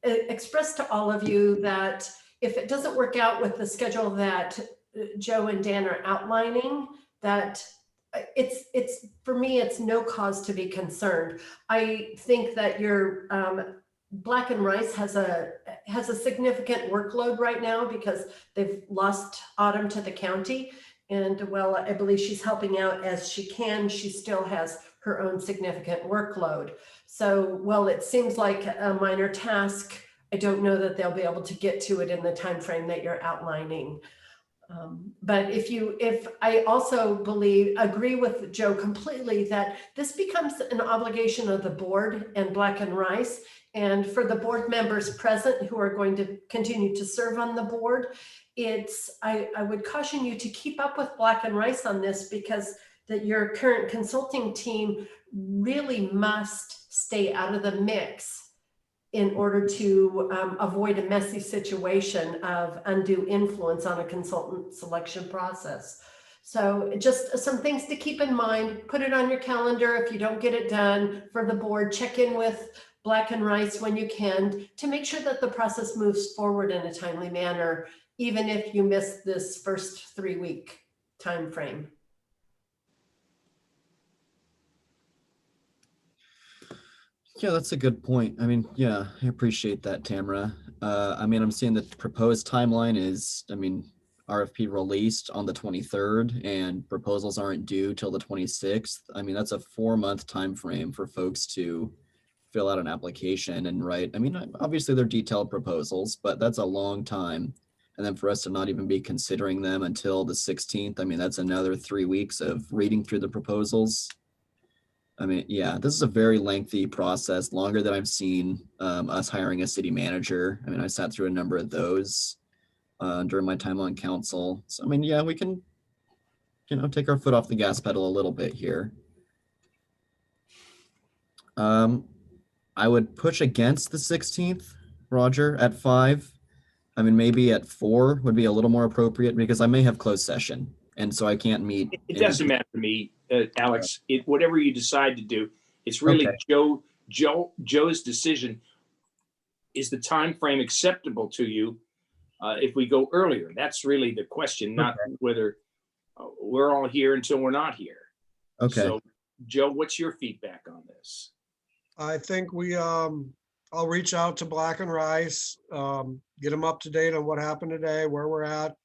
express to all of you that if it doesn't work out with the schedule that Joe and Dan are outlining, that it's for me, it's no cause to be concerned. I think that your Black and Rice has a significant workload right now because they've lost Autumn to the county. And well, I believe she's helping out as she can. She still has her own significant workload. So while it seems like a minor task, I don't know that they'll be able to get to it in the time frame that you're outlining. But if I also agree with Joe completely that this becomes an obligation of the board and Black and Rice, and for the board members present who are going to continue to serve on the board, I would caution you to keep up with Black and Rice on this, because that your current consulting team really must stay out of the mix in order to avoid a messy situation of undue influence on a consultant selection process. So just some things to keep in mind. Put it on your calendar. If you don't get it done for the board, check in with Black and Rice when you can to make sure that the process moves forward in a timely manner, even if you miss this first 3-week time frame. Yeah, that's a good point. I mean, yeah, I appreciate that, Tamara. I mean, I'm seeing the proposed timeline is, I mean, RFP released on the 23rd and proposals aren't due till the 26th. I mean, that's a 4-month time frame for folks to fill out an application and write. I mean, obviously they're detailed proposals, but that's a long time. And then for us to not even be considering them until the 16th, I mean, that's another 3 weeks of reading through the proposals. I mean, yeah, this is a very lengthy process, longer than I've seen us hiring a city manager. I mean, I sat through a number of those during my time on council. So, I mean, yeah, we can, take our foot off the gas pedal a little bit here. I would push against the 16th, Roger, at 5. I mean, maybe at 4 would be a little more appropriate because I may have closed session. And so I can't meet. It doesn't matter to me, Alex. Whatever you decide to do, it's really Joe's decision. Is the time frame acceptable to you if we go earlier? That's really the question, not whether we're all here until we're not here. Okay. So, Joe, what's your feedback on this? I think I'll reach out to Black and Rice, get them up to date on what happened today, where we're at.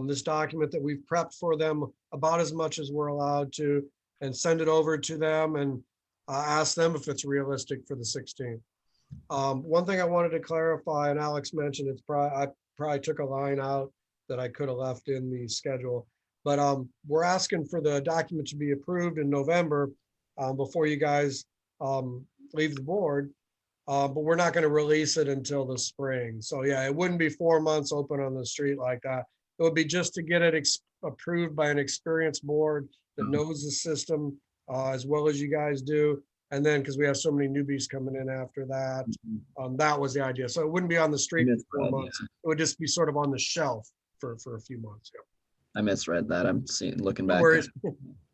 This document that we've prepped for them about as much as we're allowed to, and send it over to them and ask them if it's realistic for the 16th. One thing I wanted to clarify, and Alex mentioned, I probably took a line out that I could have left in the schedule, but we're asking for the document to be approved in November before you guys leave the board, but we're not going to release it until the spring. So yeah, it wouldn't be 4 months open on the street like that. It would be just to get it approved by an experienced board that knows the system as well as you guys do. And then, because we have so many newbies coming in after that, that was the idea. So it wouldn't be on the street for 4 months. It would just be sort of on the shelf for a few months. Yeah. I misread that. I'm looking back. No worries.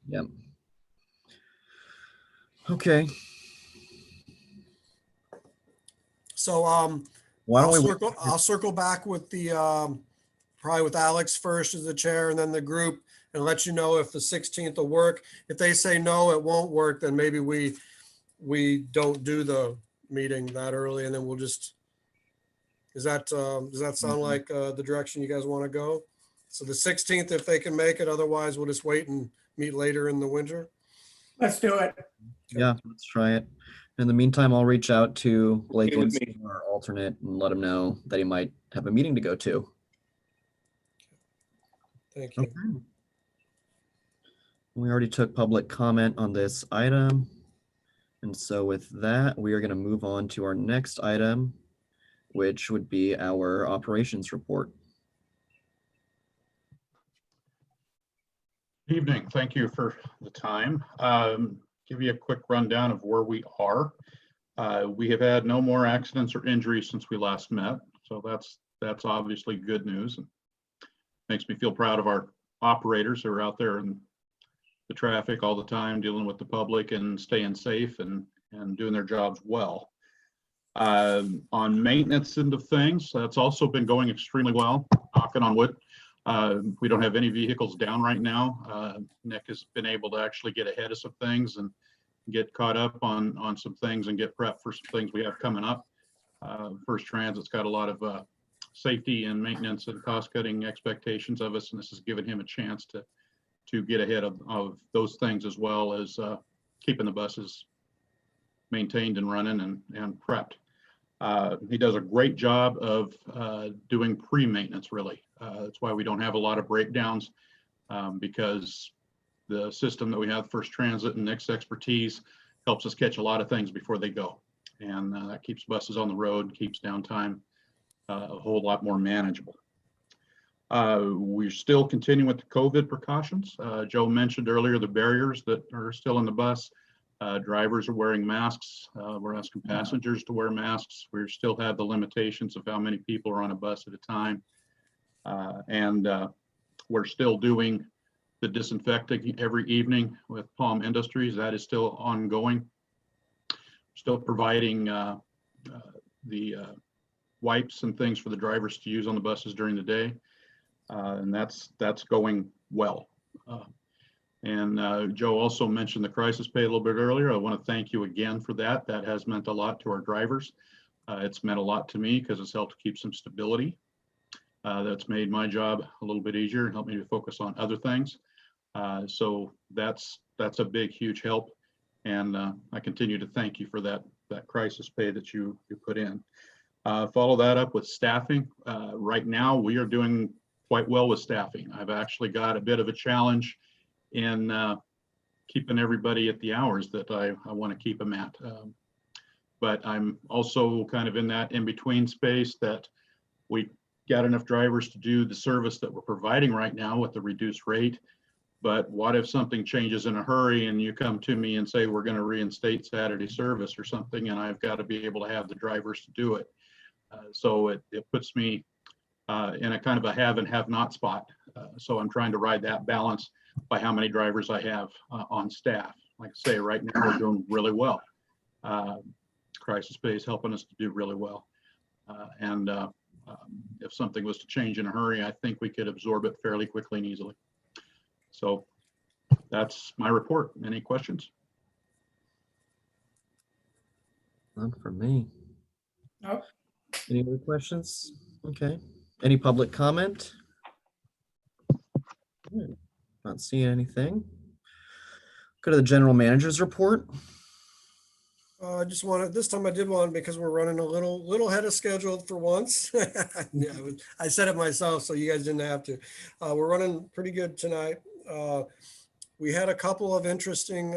Yep. Okay. So Why don't I'll circle back with the probably with Alex first as the chair and then the group, and let you know if the 16th will work. If they say no, it won't work, then maybe we don't do the meeting that early, and then we'll just, does that sound like the direction you guys want to go? So the 16th, if they can make it, otherwise we'll just wait and meet later in the winter. Let's do it. Yeah, let's try it. In the meantime, I'll reach out to Blake Okay with Lindsay, our alternate, and let him know that he might have a meeting to go to. Thank you. Okay. We already took public comment on this item. And so with that, we are going to move on to our next item, which would be our operations report. Evening. Thank you for the time. Give you a quick rundown of where we are. We have had no more accidents or injuries since we last met. So that's obviously good news. And makes me feel proud of our operators who are out there in the traffic all the time, dealing with the public and staying safe and doing their jobs well. On maintenance end of things, that's also been going extremely well, knocking on wood. We don't have any vehicles down right now. Nick has been able to actually get ahead of some things and get caught up on some things and get prepped for some things we have coming up. First Transit's got a lot of safety and maintenance and cost cutting expectations of us, and this has given him a chance to get ahead of those things, as well as keeping the buses maintained and running and prepped. He does a great job of doing pre-maintenance, really. That's why we don't have a lot of breakdowns, because the system that we have, First Transit and Nick's expertise, helps us catch a lot of things before they go. And that keeps buses on the road, keeps downtime a whole lot more manageable. We're still continuing with the COVID precautions. Joe mentioned earlier the barriers that are still in the bus. Drivers are wearing masks. We're asking passengers to wear masks. We still have the limitations of how many people are on a bus at a time. And we're still doing the disinfecting every evening with Palm Industries. That is still ongoing. Still providing the wipes and things for the drivers to use on the buses during the day. And that's going well. And Joe also mentioned the crisis pay a little bit earlier. I want to thank you again for that. That has meant a lot to our drivers. It's meant a lot to me because it's helped keep some stability. That's made my job a little bit easier and helped me to focus on other things. So that's a big, huge help. And I continue to thank you for that crisis pay that you put in. Follow that up with staffing. Right now, we are doing quite well with staffing. I've actually got a bit of a challenge in keeping everybody at the hours that I want to keep them at. But I'm also kind of in that in-between space that we got enough drivers to do the service that we're providing right now with the reduced rate. But what if something changes in a hurry and you come to me and say, we're going to reinstate Saturday service or something, and I've got to be able to have the drivers to do it. So it puts me in a kind of a have and have not spot. So I'm trying to ride that balance by how many drivers I have on staff. Like I say, right now we're doing really well. Crisis pay is helping us to do really well. And if something was to change in a hurry, I think we could absorb it fairly quickly and easily. So that's my report. Any questions? None for me. Nope. Any other questions? Okay. Any public comment? Not seeing anything. Go to the general manager's report. I just wanted, this time I did one because we're running a little ahead of schedule for once. Yeah, I said it myself, so you guys didn't have to. We're running pretty good tonight. We had a couple of interesting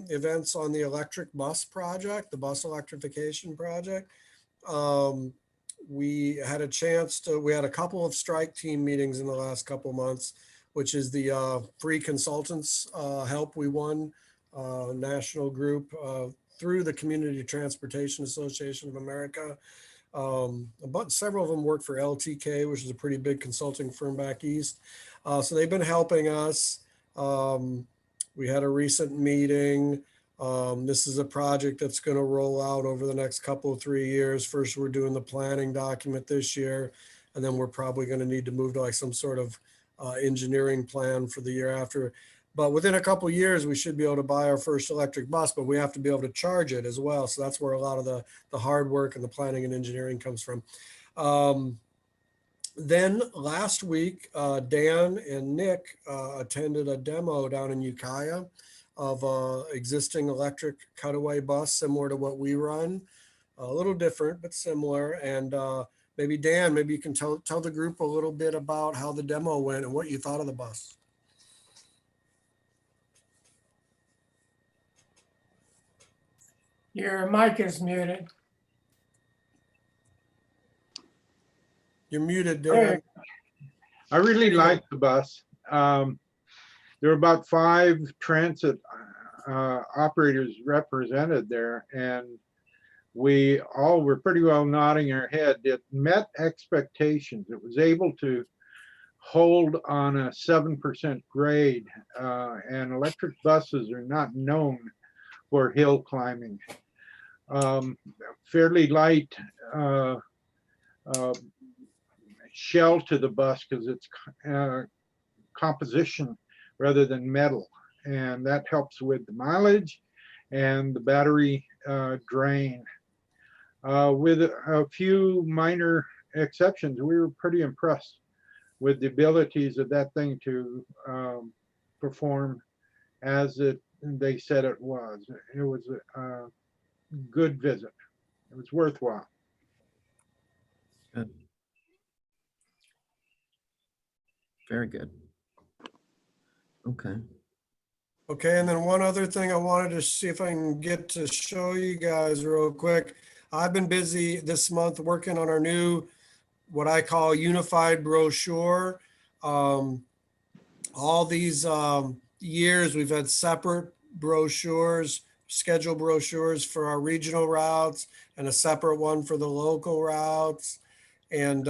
events on the electric bus project, the bus electrification project. We had a chance to, we had a couple of strike team meetings in the last couple of months, which is the free consultants help we won, national group through the Community Transportation Association of America. But several of them work for LTK, which is a pretty big consulting firm back east. So they've been helping us. We had a recent meeting. This is a project that's going to roll out over the next couple of 3 years. First, we're doing the planning document this year, and then we're probably going to need to move to like some sort of engineering plan for the year after. But within a couple of years, we should be able to buy our first electric bus, but we have to be able to charge it as well. So that's where a lot of the hard work and the planning and engineering comes from. Then last week, Dan and Nick attended a demo down in Ukiah of an existing electric cutaway bus, similar to what we run. A little different, but similar. And maybe Dan, maybe you can tell the group a little bit about how the demo went and what you thought of the bus. Your mic is muted. You're muted, Dan. There. I really like the bus. There are about 5 transit operators represented there, and we all were pretty well nodding our head. It met expectations. It was able to hold on a 7% grade, and electric buses are not known for hill climbing. Fairly light shell to the bus because it's composition rather than metal, and that helps with the mileage and the battery drain. With a few minor exceptions, we were pretty impressed with the abilities of that thing to perform as they said it was. It was a good visit. It was worthwhile. Good. Very good. Okay. Okay, and then one other thing I wanted to see if I can get to show you guys real quick. I've been busy this month working on our new, what I call unified brochure. All these years we've had separate brochures, schedule brochures for our regional routes and a separate one for the local routes. And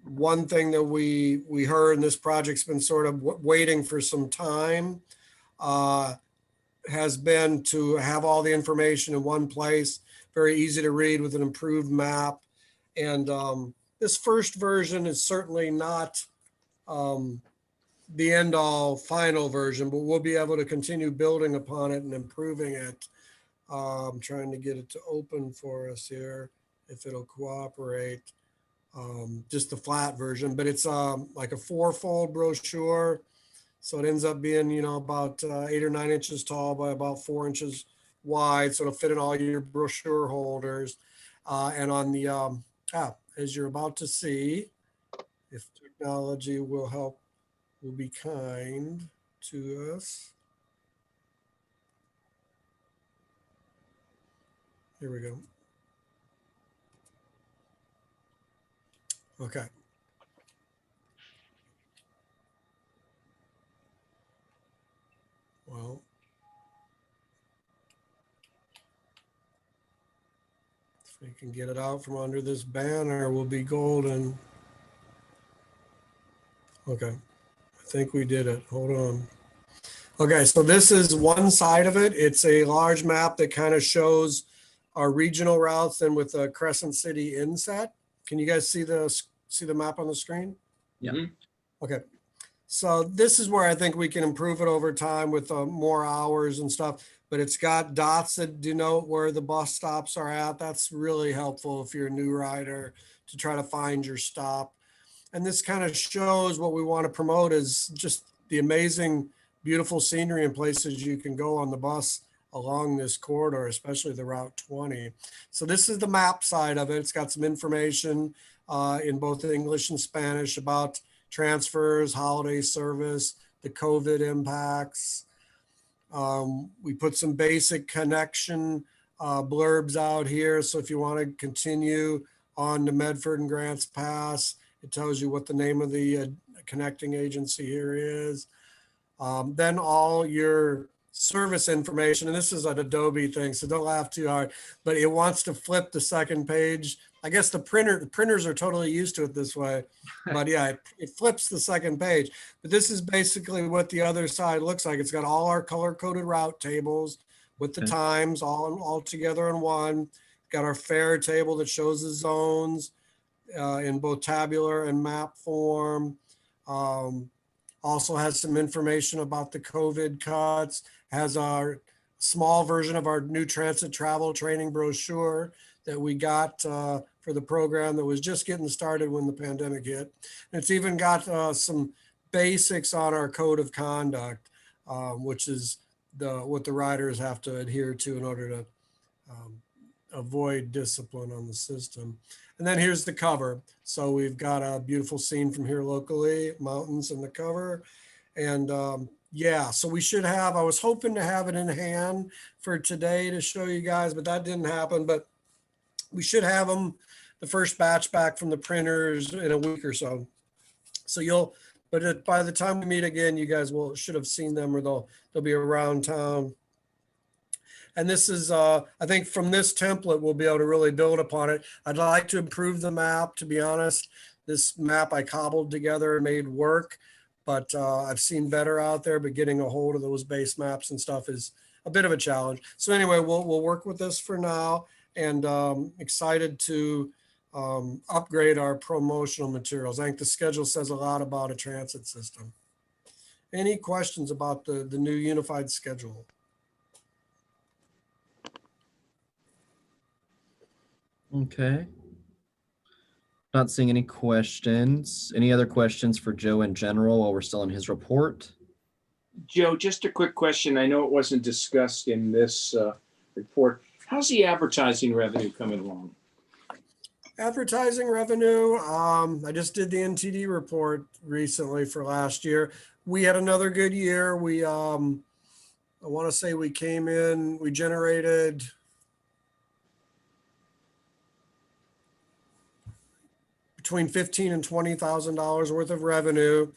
one thing that we heard, and this project's been sort of waiting for some time, has been to have all the information in one place, very easy to read with an improved map. And this first version is certainly not the end all final version, but we'll be able to continue building upon it and improving it. I'm trying to get it to open for us here, if it'll cooperate. Just the flat version, but it's like a 4-fold brochure. So it ends up being, you know, about 8 or 9 inches tall by about 4 inches wide. So it'll fit in all your brochure holders. And on the, as you're about to see, if technology will help, will be kind to us. Here we go. Okay. Well, if we can get it out from under this banner, we'll be golden. Okay. I think we did it. Hold on. Okay, so this is one side of it. It's a large map that kind of shows our regional routes and with a Crescent City inset. Can you guys see the map on the screen? Yeah. Mhm. Okay. So this is where I think we can improve it over time with more hours and stuff, but it's got dots that denote where the bus stops are at. That's really helpful if you're a new rider to try to find your stop. And this kind of shows what we want to promote is just the amazing, beautiful scenery and places you can go on the bus along this corridor, especially the Route 20. So this is the map side of it. It's got some information in both English and Spanish about transfers, holiday service, the COVID impacts. We put some basic connection blurbs out here. So if you want to continue on to Medford and Grants Pass, it tells you what the name of the connecting agency here is. Then all your service information, and this is an Adobe thing, so don't laugh too hard, but it wants to flip the second page. I guess the printers are totally used to it this way, but yeah, it flips the second page. But this is basically what the other side looks like. It's got all our color-coded route tables with the times all together in one. Got our fare table that shows the zones in both tabular and map form. Also has some information about the COVID cuts, has our small version of our new transit travel training brochure that we got for the program that was just getting started when the pandemic hit. And it's even got some basics on our code of conduct, which is what the riders have to adhere to in order to avoid discipline on the system. And then here's the cover. So we've got a beautiful scene from here locally, mountains in the cover. And yeah, so we should have, I was hoping to have it in hand for today to show you guys, but that didn't happen. But we should have them, the first batch back from the printers in a week or so. So by the time we meet again, you guys should have seen them, or they'll be around town. And this is, I think from this template, we'll be able to really build upon it. I'd like to improve the map, to be honest. This map I cobbled together and made work, but I've seen better out there, but getting a hold of those base maps and stuff is a bit of a challenge. So anyway, we'll work with this for now, and excited to upgrade our promotional materials. I think the schedule says a lot about a transit system. Any questions about the new unified schedule? Okay. Not seeing any questions. Any other questions for Joe in general while we're still in his report? Joe, just a quick question. I know it wasn't discussed in this report. How's the advertising revenue coming along? Advertising revenue, I just did the NTD report recently for last year. We had another good year. We, I want to say we generated between $15,000 and $20,000 worth of revenue.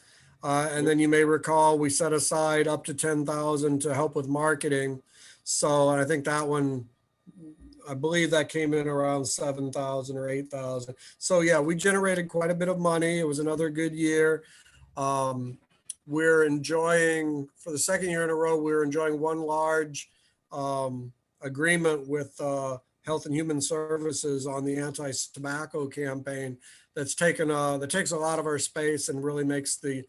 And then you may recall we set aside up to $10,000 to help with marketing. So I think that one, I believe that came in around 7,000 or 8,000. So yeah, we generated quite a bit of money. It was another good year. We're enjoying, for the second year in a row, we're enjoying one large agreement with Health and Human Services on the anti-tobacco campaign that takes a lot of our space and really makes the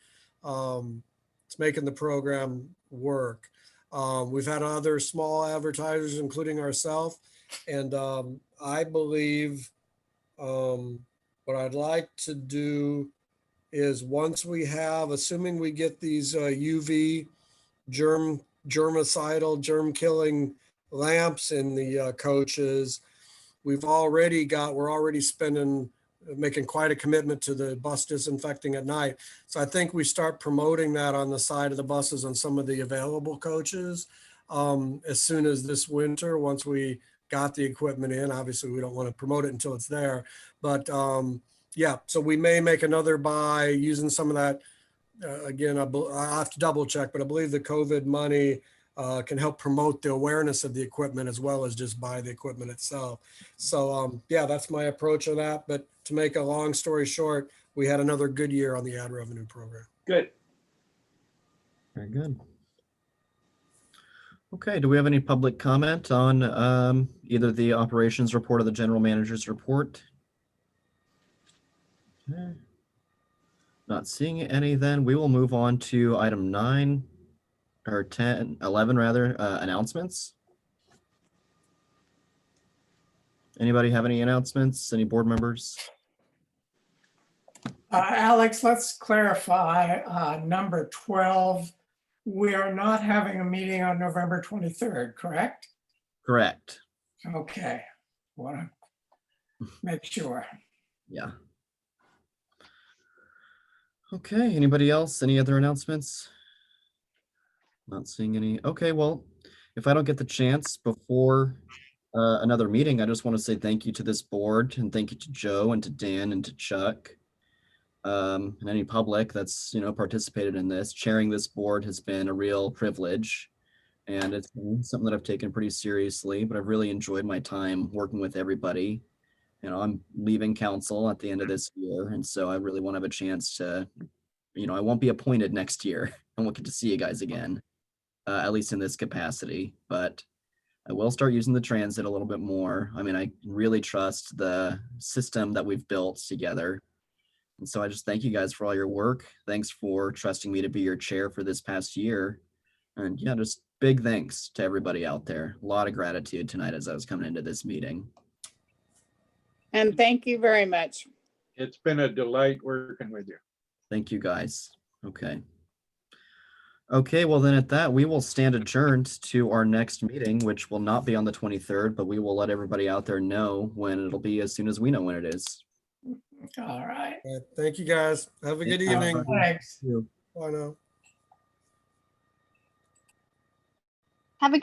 it's making the program work. We've had other small advertisers, including ourselves, and I believe what I'd like to do is once we have, assuming we get these UV germicidal, germ killing lamps in the coaches, we're already making quite a commitment to the bus disinfecting at night. So I think we start promoting that on the side of the buses on some of the available coaches as soon as this winter, once we got the equipment in. Obviously, we don't want to promote it until it's there. But yeah, so we may make another buy using some of that. Again, I have to double check, but I believe the COVID money can help promote the awareness of the equipment as well as just buy the equipment itself. So yeah, that's my approach on that. But to make a long story short, we had another good year on the ad revenue program. Good. Very good. Okay, do we have any public comment on either the operations report or the general manager's report? Okay. Not seeing any, then we will move on to item 9 or 11 rather, announcements. Anybody have any announcements? Any board members? Alex, let's clarify, number 12, we are not having a meeting on November 23rd, correct? Correct. Okay, want to make sure. Yeah. Okay, anybody else? Any other announcements? Not seeing any. Okay, well, if I don't get the chance before another meeting, I just want to say thank you to this board and thank you to Joe and to Dan and to Chuck and any public that's, participated in this. Chairing this board has been a real privilege, and it's been something that I've taken pretty seriously, but I've really enjoyed my time working with everybody. I'm leaving council at the end of this year, and so I really want to have a chance to, I won't be appointed next year. I won't get to see you guys again, at least in this capacity, but I will start using the transit a little bit more. I mean, I really trust the system that we've built together. And so I just thank you guys for all your work. Thanks for trusting me to be your chair for this past year. And yeah, just big thanks to everybody out there. A lot of gratitude tonight as I was coming into this meeting. And thank you very much. It's been a delight working with you. Thank you guys. Okay. Okay, well then at that, we will stand adjourned to our next meeting, which will not be on the 23rd, but we will let everybody out there know when it'll be as soon as we know when it is. All right. Thank you guys. Have a good evening. Thanks. Bye now.